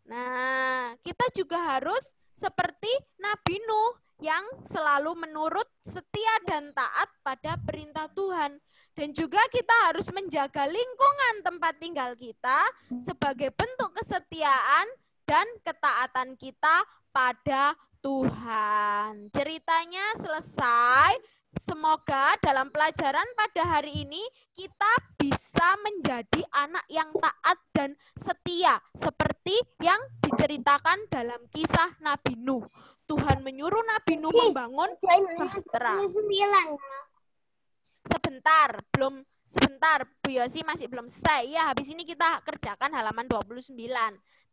Nah, kita juga harus seperti Nabi Nuh yang selalu menurut, setia dan taat pada perintah Tuhan. Dan juga kita harus menjaga lingkungan tempat tinggal kita sebagai bentuk kesetiaan dan ketaatan kita pada Tuhan. Ceritanya selesai. Semoga dalam pelajaran pada hari ini kita bisa menjadi anak yang taat dan setia seperti yang diceritakan dalam kisah Nabi Nuh. Tuhan menyuruh Nabi Nuh membangun bahtera. Sebentar, Bu Yosi masih belum selesai. Ya, habis ini kita kerjakan halaman 29.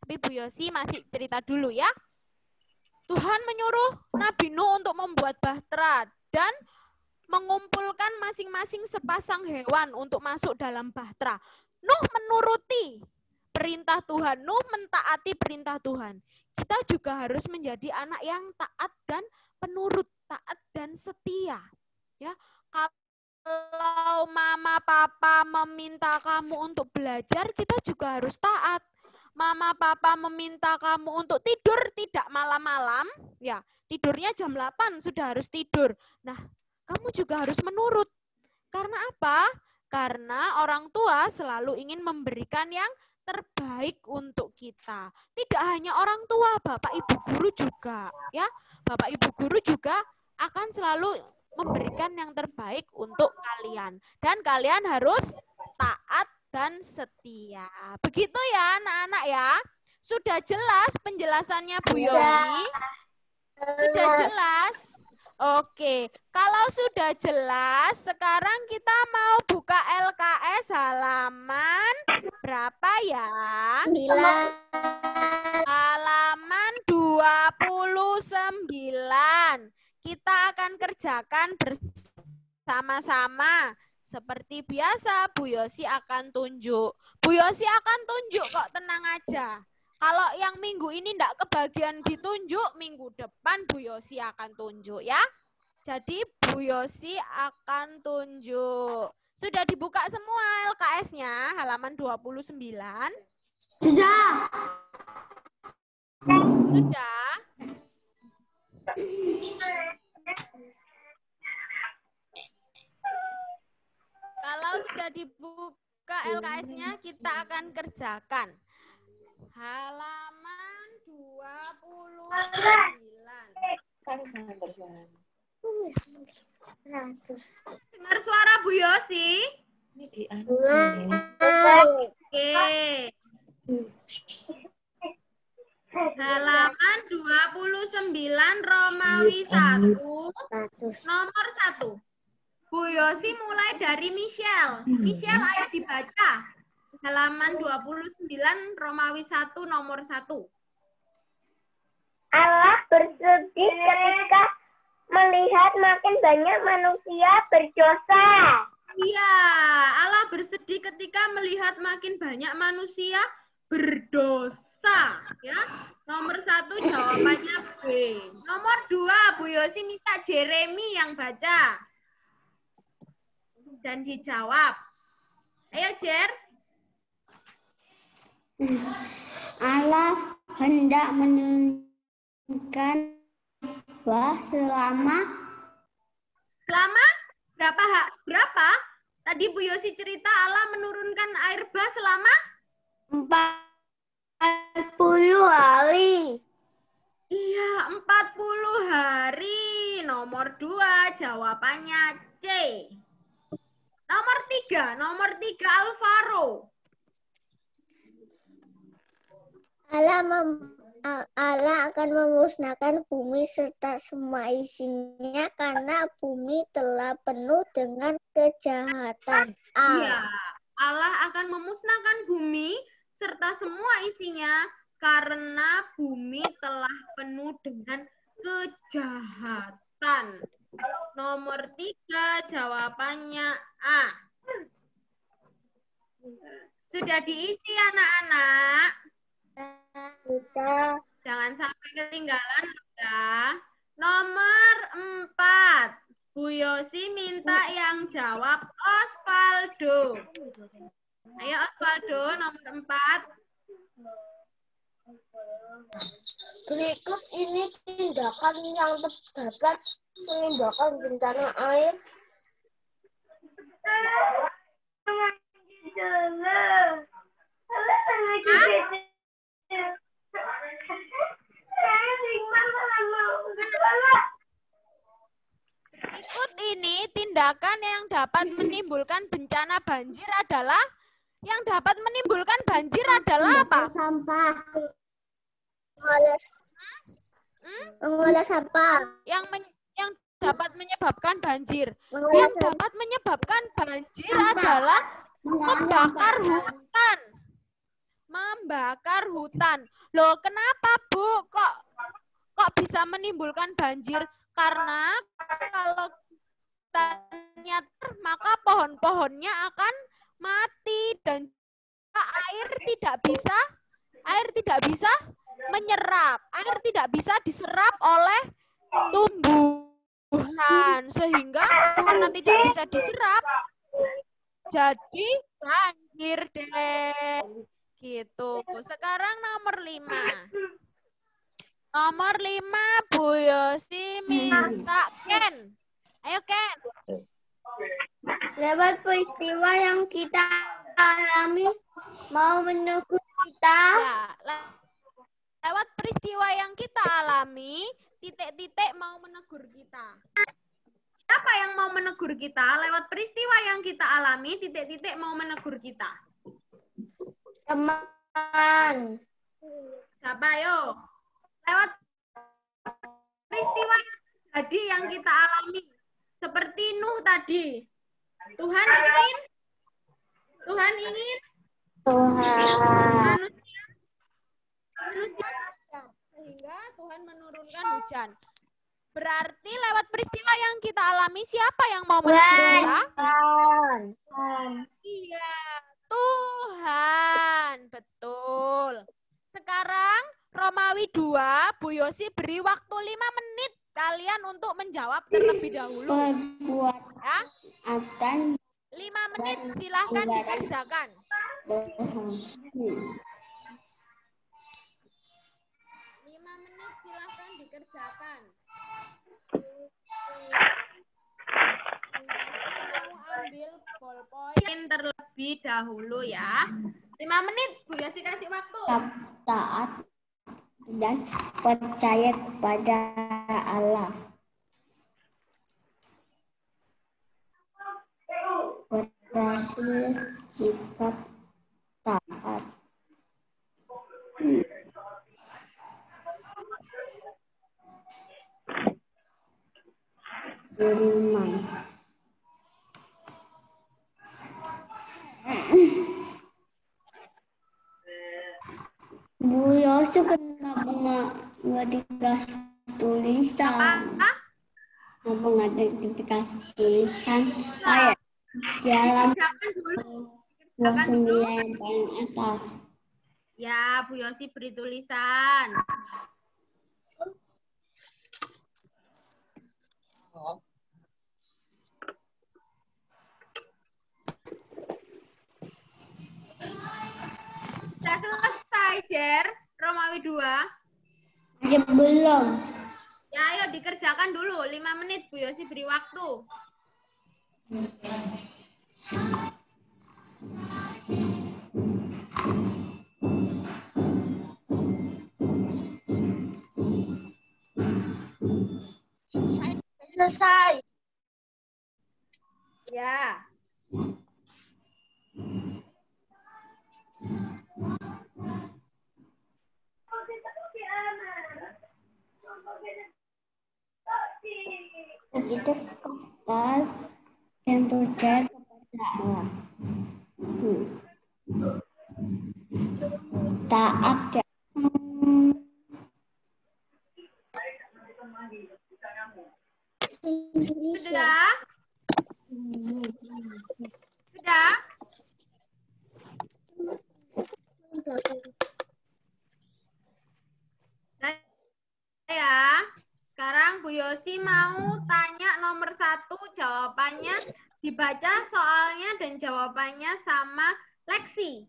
Tapi Bu Yosi masih cerita dulu ya. Tuhan menyuruh Nabi Nuh untuk membuat bahtera dan mengumpulkan masing-masing sepasang hewan untuk masuk dalam bahtera. Nuh menuruti perintah Tuhan, Nuh mentaati perintah Tuhan. Kita juga harus menjadi anak yang taat dan penurut, taat dan setia. Ya, kalau mama papa meminta kamu untuk belajar, kita juga harus taat. Mama papa meminta kamu untuk tidur tidak malam-malam, ya, tidurnya jam 8 sudah harus tidur. Nah, kamu juga harus menurut. Karena apa? Karena orang tua selalu ingin memberikan yang terbaik untuk kita. Tidak hanya orang tua, Bapak Ibu guru juga, ya. Bapak Ibu guru juga akan selalu memberikan yang terbaik untuk kalian. Dan kalian harus taat dan setia. Begitu ya anak-anak ya. Sudah jelas penjelasannya Bu Yosi? Sudah jelas? Oke, kalau sudah jelas, sekarang kita mau buka LKS halaman berapa ya? 9. Halaman 29. Kita akan kerjakan bersama-sama. Seperti biasa, Bu Yosi akan tunjuk. Bu Yosi akan tunjuk kok, tenang aja. Kalau yang minggu ini enggak kebagian ditunjuk, minggu depan Bu Yosi akan tunjuk ya. Jadi Bu Yosi akan tunjuk. Sudah dibuka semua LKS-nya, halaman 29? Sudah. Sudah? Kalau sudah dibuka LKS-nya, kita akan kerjakan. Halaman 29. Dengar suara Bu Yosi? Oke. Halaman 29 Romawi 1 nomor 1. Bu Yosi mulai dari Michelle. Michelle, ayo dibaca. Halaman 29 Romawi 1 nomor 1. Allah bersedih ketika melihat makin banyak manusia berdosa. Iya, Allah bersedih ketika melihat makin banyak manusia berdosa. Ya, nomor 1 jawabannya B. Nomor 2, Bu Yosi minta Jeremy yang baca dan dijawab. Ayo, Jer. Allah hendak menurunkan bahwa selama berapa? Tadi Bu Yosi cerita Allah menurunkan air bah selama 40 hari. Iya, 40 hari. Nomor 2 jawabannya C. Nomor 3 Alvaro. Allah akan memusnahkan bumi serta semua isinya karena bumi telah penuh dengan kejahatan. Iya, Allah akan memusnahkan bumi serta semua isinya karena bumi telah penuh dengan kejahatan. Nomor 3 jawabannya A. Sudah diisi anak-anak? Kita Jangan sampai ketinggalan ya. Nomor 4. Bu Yosi minta yang jawab Osvaldo. Ayo Osvaldo, nomor 4. berikut ini tindakan yang dapat menimbulkan bencana air. Berikut ini tindakan yang dapat menimbulkan bencana banjir adalah apa? Sampah. Mengolah sampah. Yang dapat menyebabkan banjir. Mengolah Yang dapat menyebabkan banjir adalah membakar hutan. Membakar hutan. Loh, kenapa, Bu? Kok bisa menimbulkan banjir? Karena kalau hutannya maka pohon-pohonnya akan mati dan air tidak bisa menyerap. Air tidak bisa diserap oleh tumbuhan sehingga karena tidak bisa diserap jadi banjir deh. Gitu. Sekarang nomor 5. Nomor 5 Bu Yosi minta Ken. Ayo Ken. Lewat peristiwa yang kita alami mau menegur kita. Ya, lewat peristiwa yang kita alami, titik-titik mau menegur kita. Siapa yang mau menegur kita? Lewat peristiwa yang kita alami, titik-titik mau menegur kita. Teman. Siapa yo? Lewat peristiwa yang terjadi yang kita alami. Seperti Nuh tadi. Tuhan ingin manusia sehingga Tuhan menurunkan hujan. Berarti lewat peristiwa yang kita alami, siapa yang mau menegur kita? Iya, Tuhan. Betul. Sekarang Romawi 2, Bu Yosi beri waktu 5 menit kalian untuk menjawab terlebih dahulu. Ya? 5 menit silahkan dikerjakan. 5 menit silahkan dikerjakan. Mau ambil ballpoint terlebih dahulu ya. 5 menit Bu Yosi kasih waktu. Taat dan percaya kepada Allah. Berhasil jika taat. Beriman. Bu Yosu kenapa nggak dikasih tulisan? Kenapa nggak dikasih tulisan? Kayak jalan langsung dia yang paling atas. Ya, Bu Yosi beri tulisan. Sudah selesai, Jer. Romawi 2. Masih belum. Ya, ayo dikerjakan dulu. 5 menit, Bu Yosi beri waktu. Selesai. Ya. Itu kebal dan percaya kepada Allah. Taat dan Sudah? Sudah? Ya. Sekarang Bu Yosi mau tanya nomor 1, jawabannya dibaca soalnya dan jawabannya sama Lexi.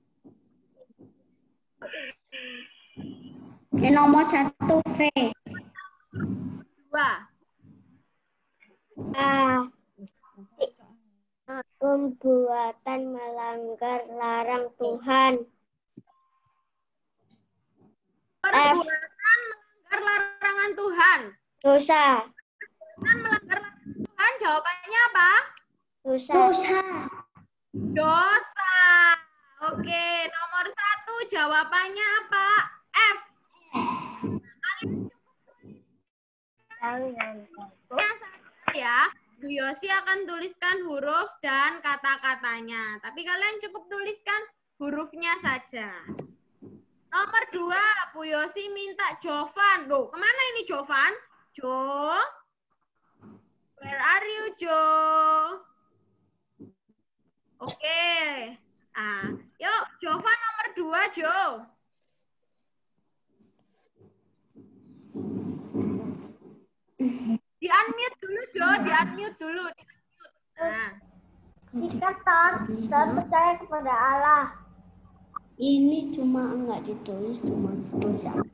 nomor 1 V. 2. Perbuatan melanggar larang Tuhan. Perbuatan melanggar larangan Tuhan. Dosa. Perbuatan melanggar larangan Tuhan, jawabannya apa? Dosa. Dosa. Oke, nomor 1 jawabannya apa? F. Ya, Bu Yosi akan tuliskan huruf dan kata-katanya. Tapi kalian cukup tuliskan hurufnya saja. Nomor 2, Bu Yosi minta Jovan. Loh, kemana ini Jovan? Jo? Where are you, Jo? Oke. Yuk, Jovan nomor 2, Jo. Di-unmute dulu, Jo. Di-unmute dulu. Nah. Sikap taat dan percaya kepada Allah. Ini cuma enggak ditulis, cuma tulisan.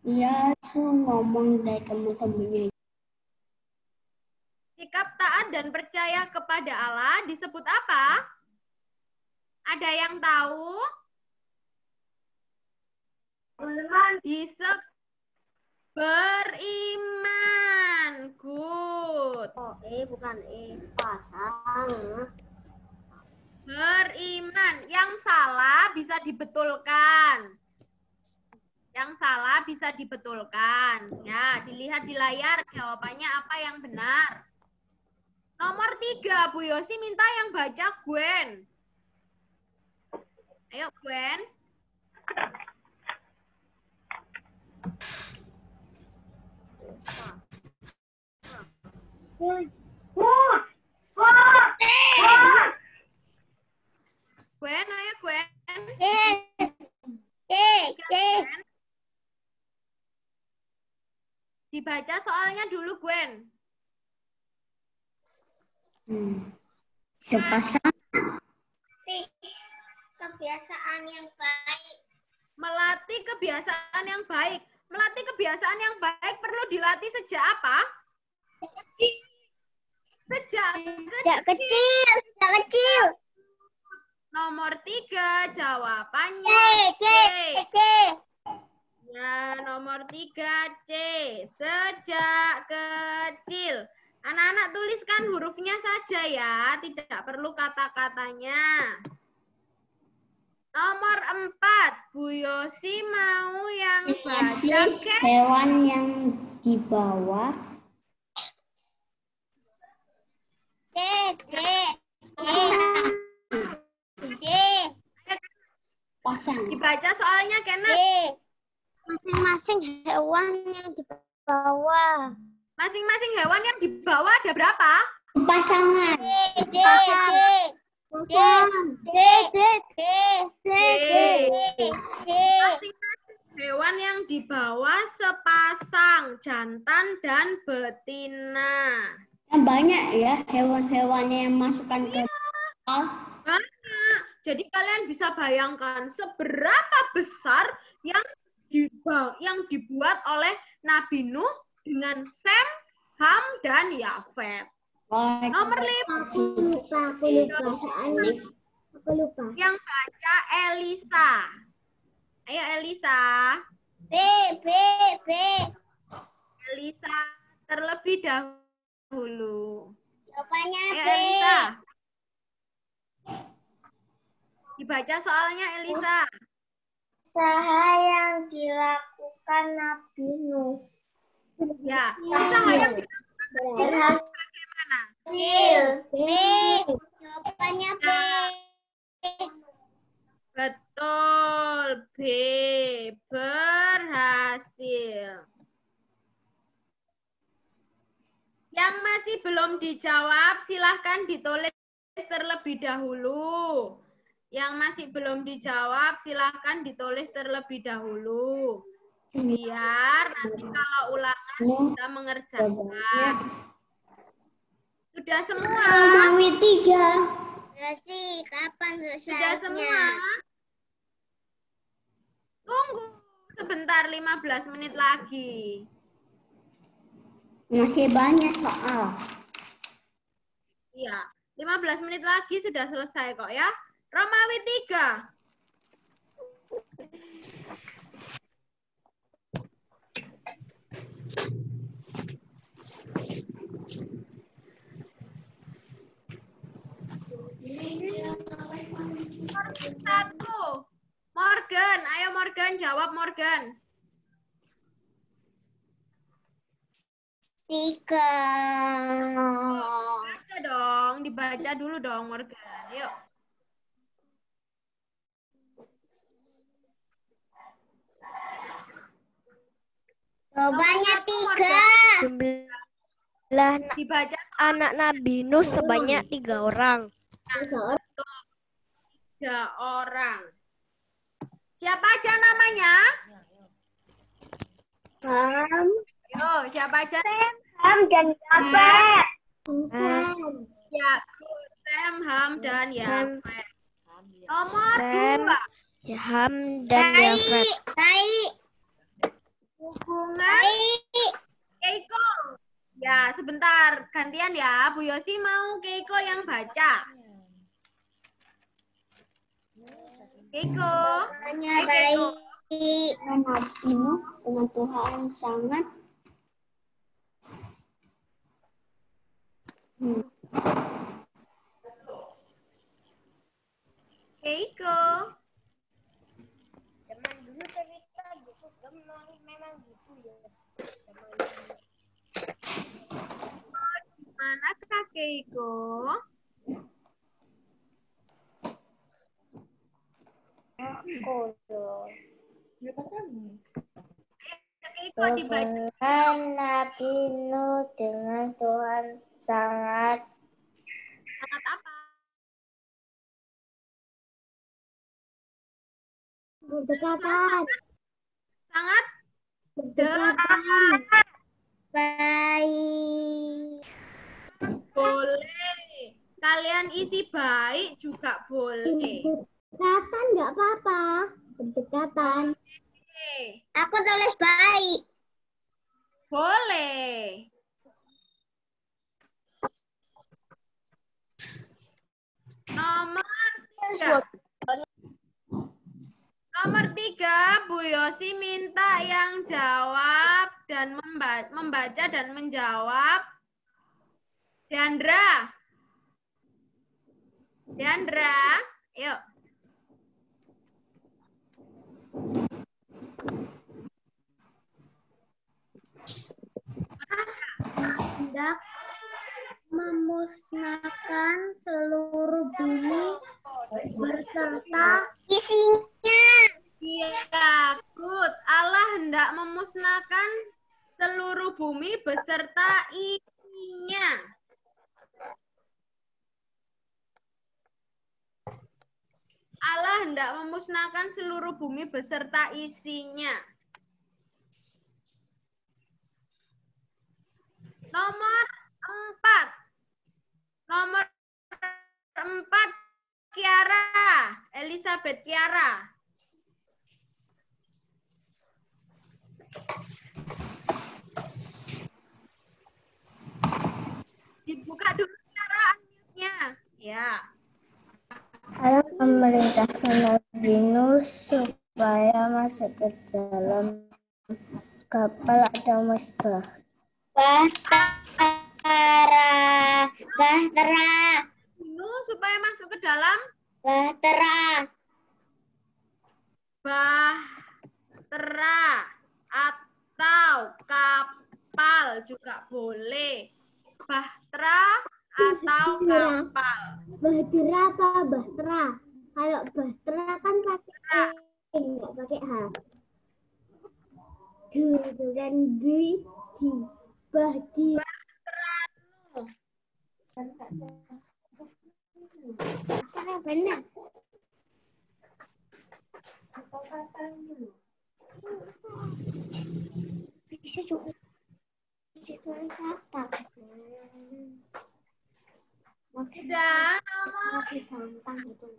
Dia ngomong dari teman-temannya. Sikap taat dan percaya kepada Allah disebut apa? Ada yang tahu? Disebut beriman. Good. Oh, bukan pasang. Beriman. Yang salah bisa dibetulkan. Yang salah bisa dibetulkan. Ya, dilihat di layar jawabannya apa yang benar. Nomor 3, Bu Yosi minta yang baca Gwen. Ayo, Gwen. Gwen, ayo Gwen. Gwen. Dibaca soalnya dulu, Gwen. Sepasang kebiasaan yang baik. Melatih kebiasaan yang baik. Melatih kebiasaan yang baik perlu dilatih sejak apa? Sejak kecil. Nomor 3 jawabannya C. Ya, nomor 3 C. Sejak kecil. Anak-anak tuliskan hurufnya saja ya, tidak perlu kata-katanya. Nomor 4, Bu Yosi mau yang baca hewan yang dibawa. Pasang. Dibaca soalnya Kenneth. Masing-masing hewan yang dibawa. Masing-masing hewan yang dibawa ada berapa? Pasangan. Masing-masing hewan yang dibawa sepasang, jantan dan betina. Banyak ya hewan-hewannya yang masukkan ke Banyak. Jadi kalian bisa bayangkan seberapa besar yang dibuat oleh Nabi Nuh dengan Sem, Ham, dan Yafet. Nomor 5. Aku lupa. Yang baca Elisa. Ayo Elisa. B. Elisa terlebih dahulu. Jawabannya Ayo B. Elisa. Dibaca soalnya Elisa. Usaha yang dilakukan menyelamatkan Nabi Nuh. Ya, usahanya Berhasil. bagaimana? B. Jawabannya B. Betul, B. Berhasil. Yang masih belum dijawab, silahkan ditulis terlebih dahulu. Yang masih belum dijawab, silahkan ditulis terlebih dahulu. Biar nanti kalau ulangan bisa mengerjakan. Sudah semua? Romawi 3. Ya sih, kapan Sudah semua? Tunggu sebentar, 15 menit lagi. Masih banyak soal. Iya, 15 menit lagi sudah selesai kok ya. Romawi 3. Satu. Morgan, ayo Morgan, jawab Morgan. 3. Baca dong, dibaca dulu dong Morgan. Yuk. Jawabannya 3. Jumlah Dibaca anak Nabi Nuh sebanyak 3 orang. 3 orang. Siapa aja namanya? Ham. Yo, siapa aja? Ham dan Yafet. Ya, Sam, Ham, dan Sam, Yafet. Nomor Sam, 2. Ham, dan Yafet. Baik. Hubungan Keiko. Ya, sebentar. Gantian ya. Bu Yosi mau Keiko yang baca. Keiko. Jawabannya baik. Nabi Nuh dengan Tuhan sangat Keiko. Zaman dulu cerita gitu, memang gitu ya. Mana Kak Keiko? Keiko dibaca. Hubungan Nabi Nuh dengan Tuhan sangat Sangat apa? berdekatan. Sangat Berdekatan. Baik. boleh. Kalian isi baik juga boleh. Berdekatan nggak apa-apa. Berdekatan. Oke. Aku tulis baik. Boleh. Nomor 3. Nomor 3, Bu Yosi minta yang jawab dan membaca dan menjawab. Diandra. Diandra, yuk. Hendak memusnahkan seluruh bumi beserta isinya. Iya, good. Allah hendak memusnahkan seluruh bumi beserta isinya. Allah hendak memusnahkan seluruh bumi beserta isinya. Nomor 4. Nomor 4, Kiara. Elizabeth Kiara. Dibuka dulu Kiara unmute-nya. Ya. Allah memerintahkan Nabi Nuh supaya masuk ke dalam kapal atau mesbah. Bahtera. Nuh supaya masuk ke dalam Bahtera. Bahtera atau kapal juga boleh. Bahtera atau kapal. Bahtera apa bahtera? Kalau bahtera kan pakai E, nggak pakai H. Gitu kan di bahdi. Apa benar? Bisa juga. Sesuai kata. Sudah, Tapi gampang itu.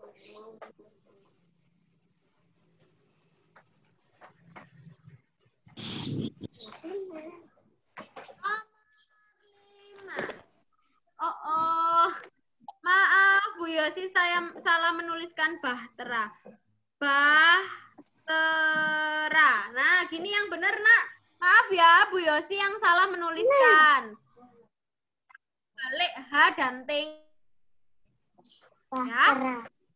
Oh, maaf Bu Yosi, saya salah menuliskan bahtera. Bahtera. Nah, gini yang benar, Nak. Maaf ya, Bu Yosi yang salah menuliskan. Balik H dan T. Ya.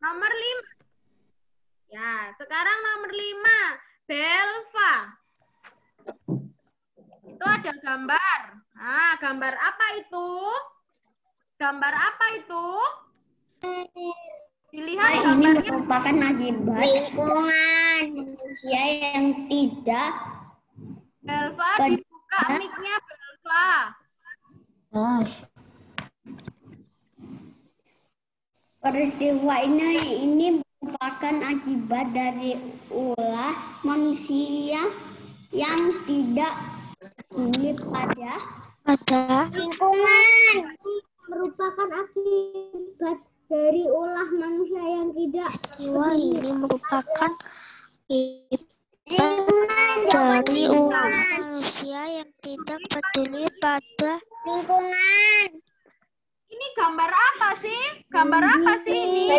Nomor 5. Ya, sekarang nomor 5. Belva. Itu ada gambar. Nah, gambar apa itu? Gambar apa itu? Dilihat Ini gambarnya. merupakan akibat lingkungan manusia yang tidak. Belva, dibuka mic-nya Belva. Peristiwa ini merupakan akibat dari ulah manusia yang tidak peduli pada lingkungan. Merupakan akibat dari ulah manusia yang tidak Peristiwa ini merupakan dari ulah manusia yang tidak peduli pada lingkungan. Ini gambar apa sih? Gambar apa sih ini?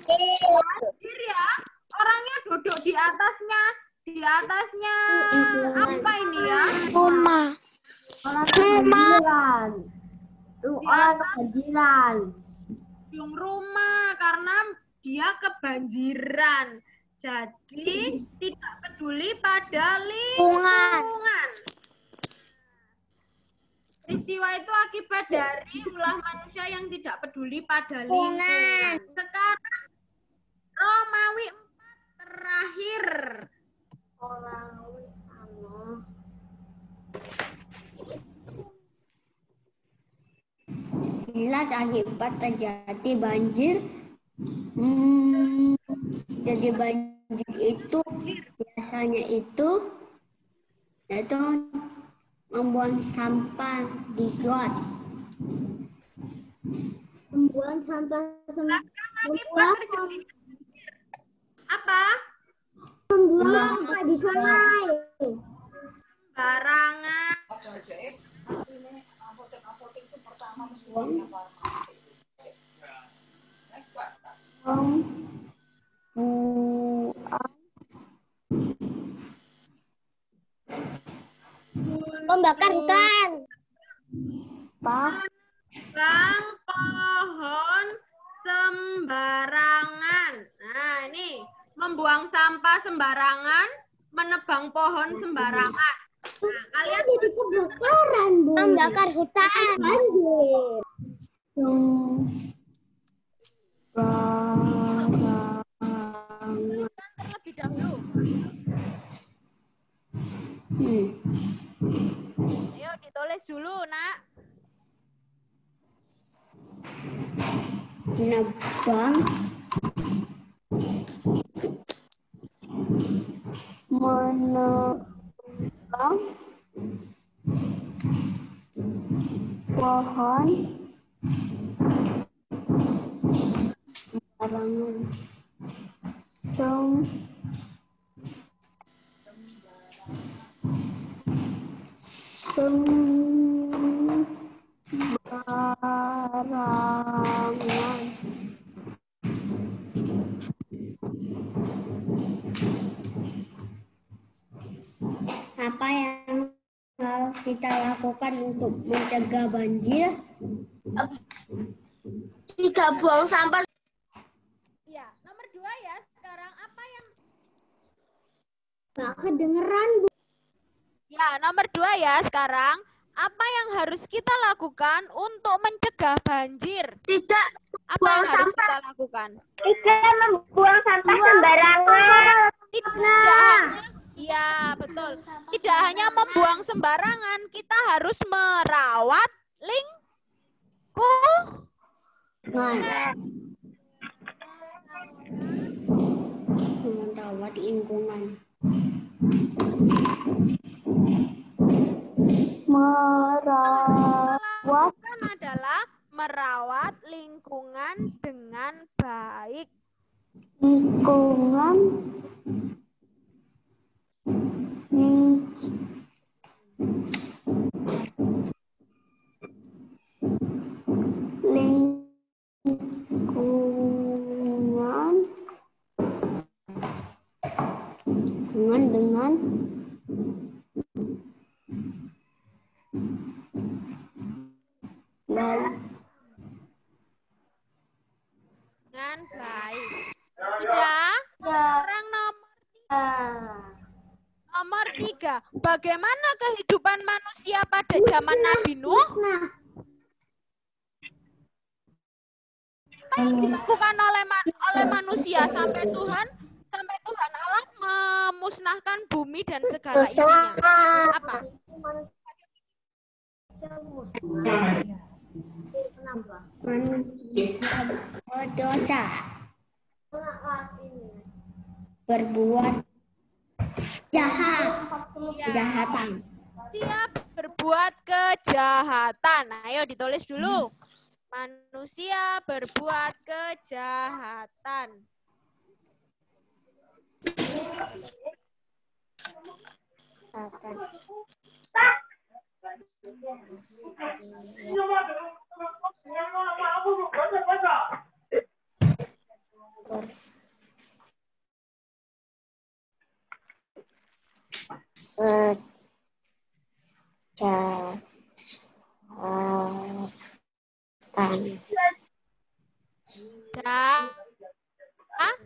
Banjir ya. Orangnya duduk di atasnya. Di atasnya apa ini ya? rumah. Orang kebanjiran. Orang kebanjiran. Rumah karena dia kebanjiran. Jadi tidak peduli pada lingkungan. Peristiwa itu akibat dari ulah manusia yang tidak peduli pada lingkungan. Sekarang Romawi 4 terakhir. Bila akibat terjadi banjir, jadi banjir itu biasanya itu yaitu membuang sampah di got. Membuang sampah Apa? membuang sampah di sungai. Barangan. Membakar hutan. Bang pohon sembarangan. Nah, ini membuang sampah sembarangan, menebang pohon sembarangan. Nah, kalian jadi kebakaran, Bu. Membakar hutan. Banjir. tuliskan terlebih dahulu. Ayo ditulis dulu, Nak. Menebang pohon sembarangan Apa yang harus kita lakukan untuk mencegah banjir? Tidak buang sampah. Ya, nomor 2 ya. Sekarang apa yang Nggak kedengeran, Bu. Ya, nomor 2 ya sekarang. Apa yang harus kita lakukan untuk mencegah banjir? Tidak Apa yang harus kita lakukan? tidak membuang sampah sembarangan. Tidak hanya, ya betul. Tidak hanya membuang sembarangan, kita harus merawat Merawat lingkungan. Lakukan adalah merawat lingkungan dengan baik. Lingkungan dengan baik. Sudah? Sekarang nomor 3. Bagaimana kehidupan manusia pada zaman Nabi Nuh? Apa yang dilakukan oleh manusia sampai Tuhan Allah memusnahkan bumi dan segala isinya? Apa? Manusia berdosa, berbuat kejahatan. Manusia berbuat kejahatan. Ayo ditulis dulu. Manusia berbuat kejahatan.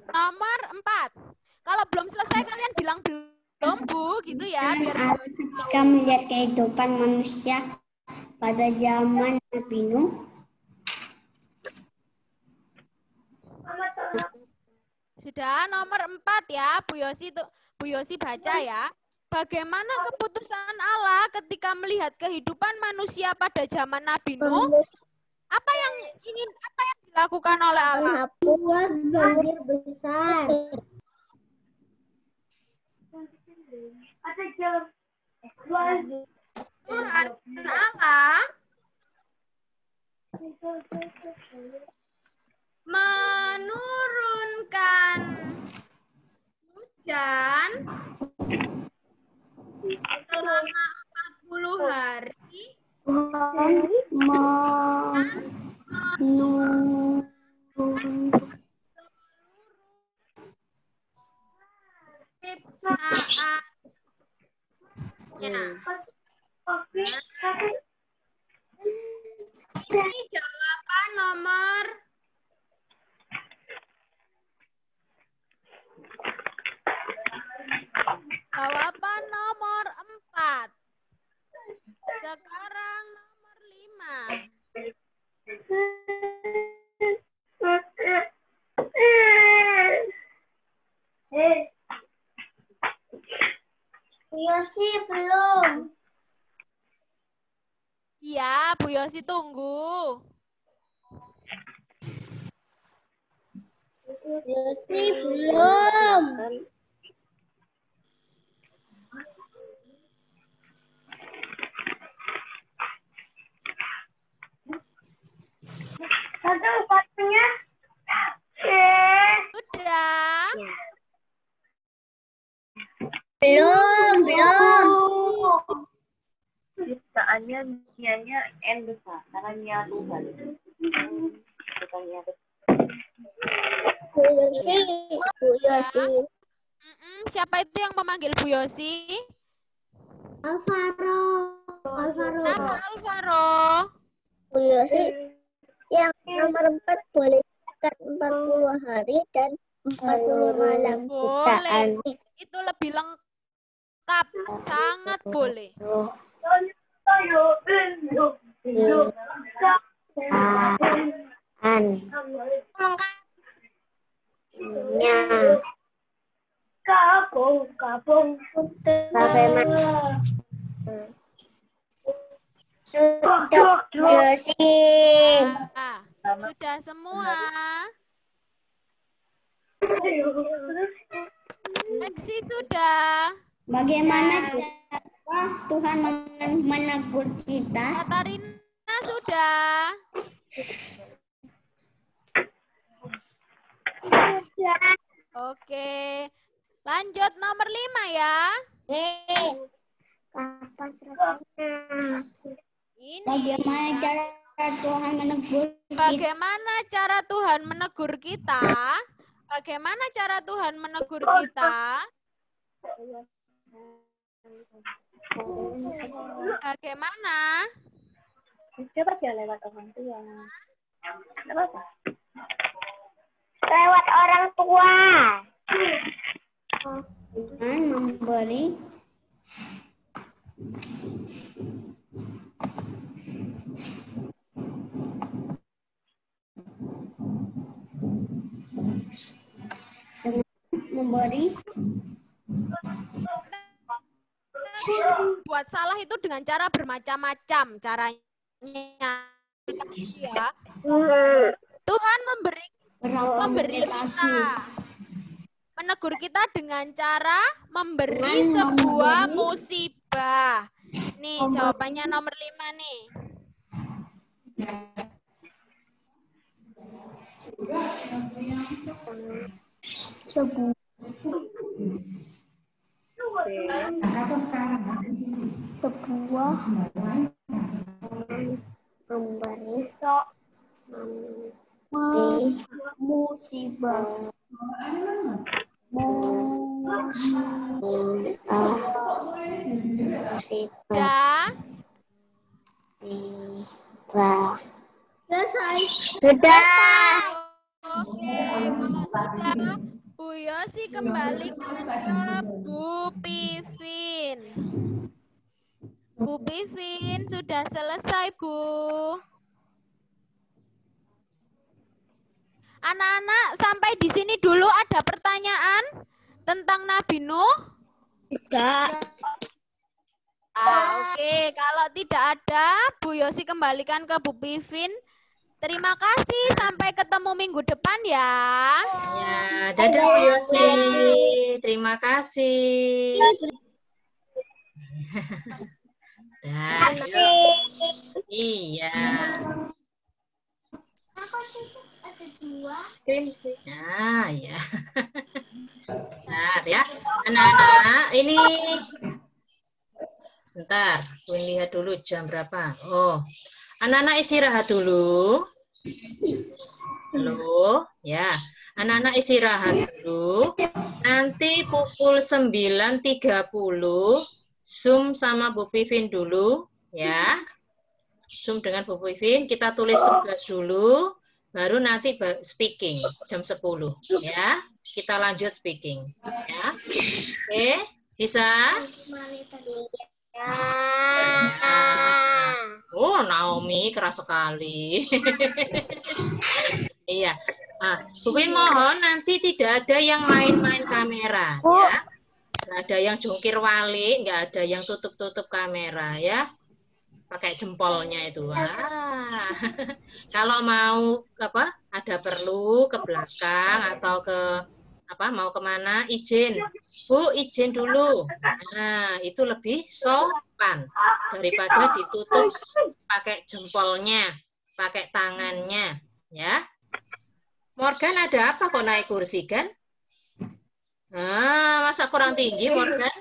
Nomor 4. Kalau belum selesai kalian bilang belum, Bu, gitu ya. Biar ketika melihat kehidupan manusia pada zaman Nabi Nuh. Sudah, nomor 4 ya, Bu Yosi baca ya. Bagaimana keputusan Allah ketika melihat kehidupan manusia pada zaman Nabi Nuh? Apa yang dilakukan oleh Allah? Buat banjir besar. Tuhan Allah menurunkan hujan selama 40 hari Ini jawaban nomor Jawaban nomor 4. Sekarang nomor 5. Yosi belum. Iya, Bu Yosi tunggu. Yosi belum. Satu waktunya. Sudah. Belum. Ciptaannya nianya N besar, karena nia Tuhan. Bu Yosi. Siapa itu yang memanggil Bu Yosi? Alvaro. Nama Alvaro. Bu Yosi. Yang nomor 4 boleh 40 hari dan 40 malam. Boleh. Itu lebih lengkap. lengkap, sangat boleh. Sudah semua. Leksi sudah. Bagaimana cara Tuhan menegur kita? Katarina sudah. Oke. Lanjut nomor 5 ya. Kapan selesainya? Ini. Bagaimana cara Tuhan menegur kita? Bagaimana cara Tuhan menegur kita? Bagaimana cara Tuhan menegur kita? Bagaimana? Coba dia lewat orang tua. Apa? Lewat orang tua. Tuhan memberi Buat salah itu dengan cara bermacam-macam caranya. Ya. Tuhan memberi kita, menegur kita dengan cara memberi sebuah musibah. Nih jawabannya nomor 5 nih. sebuah memberi musibah. Ya. Selesai. Sudah. Oke, kalau sudah, Bu Yosi kembalikan ke Bu Pivin. Bu Pivin, sudah selesai, Bu. Anak-anak, sampai di sini dulu ada pertanyaan tentang Nabi Nuh? Tidak. Oke, kalau tidak ada, Bu Yosi kembalikan ke Bu Pivin. Terima kasih, sampai ketemu minggu depan ya. Ya, dadah Bu Yosi. Terima kasih. Iya. Nah, ya. Bentar ya. Anak-anak, ini sebentar, gue lihat dulu jam berapa. Oh, anak-anak istirahat dulu. Halo, ya. Anak-anak istirahat dulu. Nanti pukul 9.30 Zoom sama Bu Pivin dulu, ya. Zoom dengan Bu Pivin, kita tulis tugas dulu, baru nanti speaking jam 10, ya. Kita lanjut speaking, ya. Oke, bisa? Ya. Oh, Naomi keras sekali. Iya. Ah, Bu Pivin mohon nanti tidak ada yang main-main kamera, ya. Nggak ada yang jungkir walik, nggak ada yang tutup-tutup kamera, ya. Pakai jempolnya itu. Wah. Kalau mau ada perlu ke belakang atau ke mau kemana, izin. Bu, izin dulu. Nah, itu lebih sopan daripada ditutup pakai jempolnya, pakai tangannya, ya. Morgan ada apa kok naik kursi kan? Nah, masa kurang tinggi Morgan?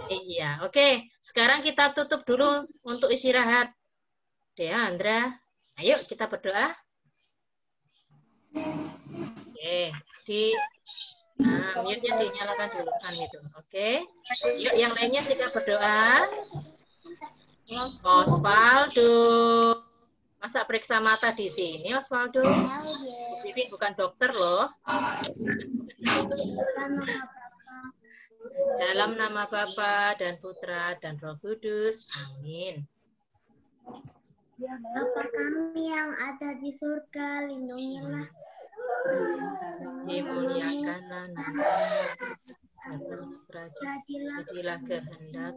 Iya, oke. Sekarang kita tutup dulu untuk istirahat. Dea, Andra, ayo kita berdoa. Oke, mute-nya dinyalakan dulu kan itu. Oke. Yuk, yang lainnya silakan berdoa. Osvaldo. Masa periksa mata di sini, Osvaldo? Vivi bukan dokter loh. Dalam nama Bapa dan Putra dan Roh Kudus. Amin. Bapa kami yang ada di surga, lindungilah. Dimuliakanlah nama-Mu, datanglah kerajaan, jadilah kehendak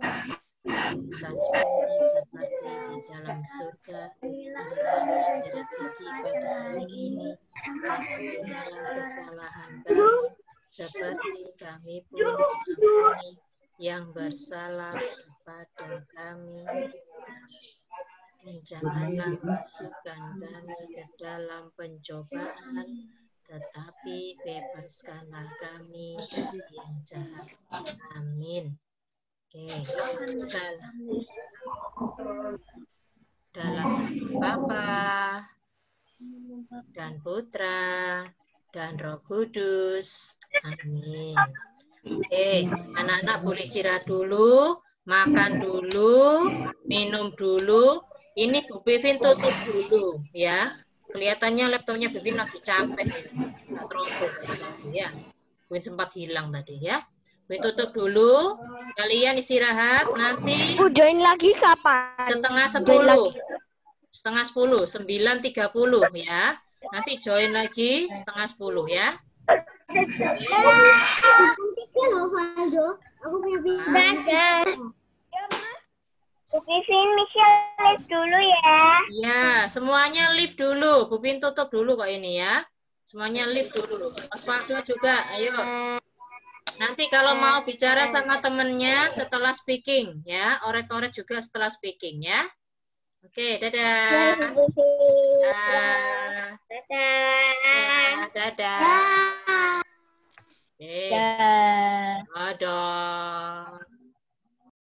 atas bumi seperti di dalam surga. Berilah kami rezeki pada hari ini, ampunilah kesalahan kami, seperti kami pun mengampuni yang bersalah kepada kami. Dan janganlah masukkan kami ke dalam pencobaan, tetapi bebaskanlah kami dari yang jahat. Amin. Oke. Dalam nama Bapa dan Putra dan Roh Kudus. Amin. Oke, anak-anak boleh istirahat dulu, makan dulu, minum dulu. Ini Bu Bevin tutup dulu ya. Kelihatannya laptopnya Bevin lagi capek. Nggak terobos ya. Bu sempat hilang tadi ya. Bu tutup dulu. Kalian istirahat. Nanti Join lagi kapan? setengah 10. Setengah 10, 9.30 ya. Nanti join lagi setengah 10 ya. Aku punya Bu Vivin, Michelle live dulu ya. Ya, semuanya live dulu. Bu Pin tutup dulu kok ini ya. Semuanya live dulu. Mas Pardo juga, ayo. Nanti kalau mau bicara sama temennya setelah speaking ya. Oret-oret juga setelah speaking ya. Oke, dadah. Dadah. Dadah. Dadah.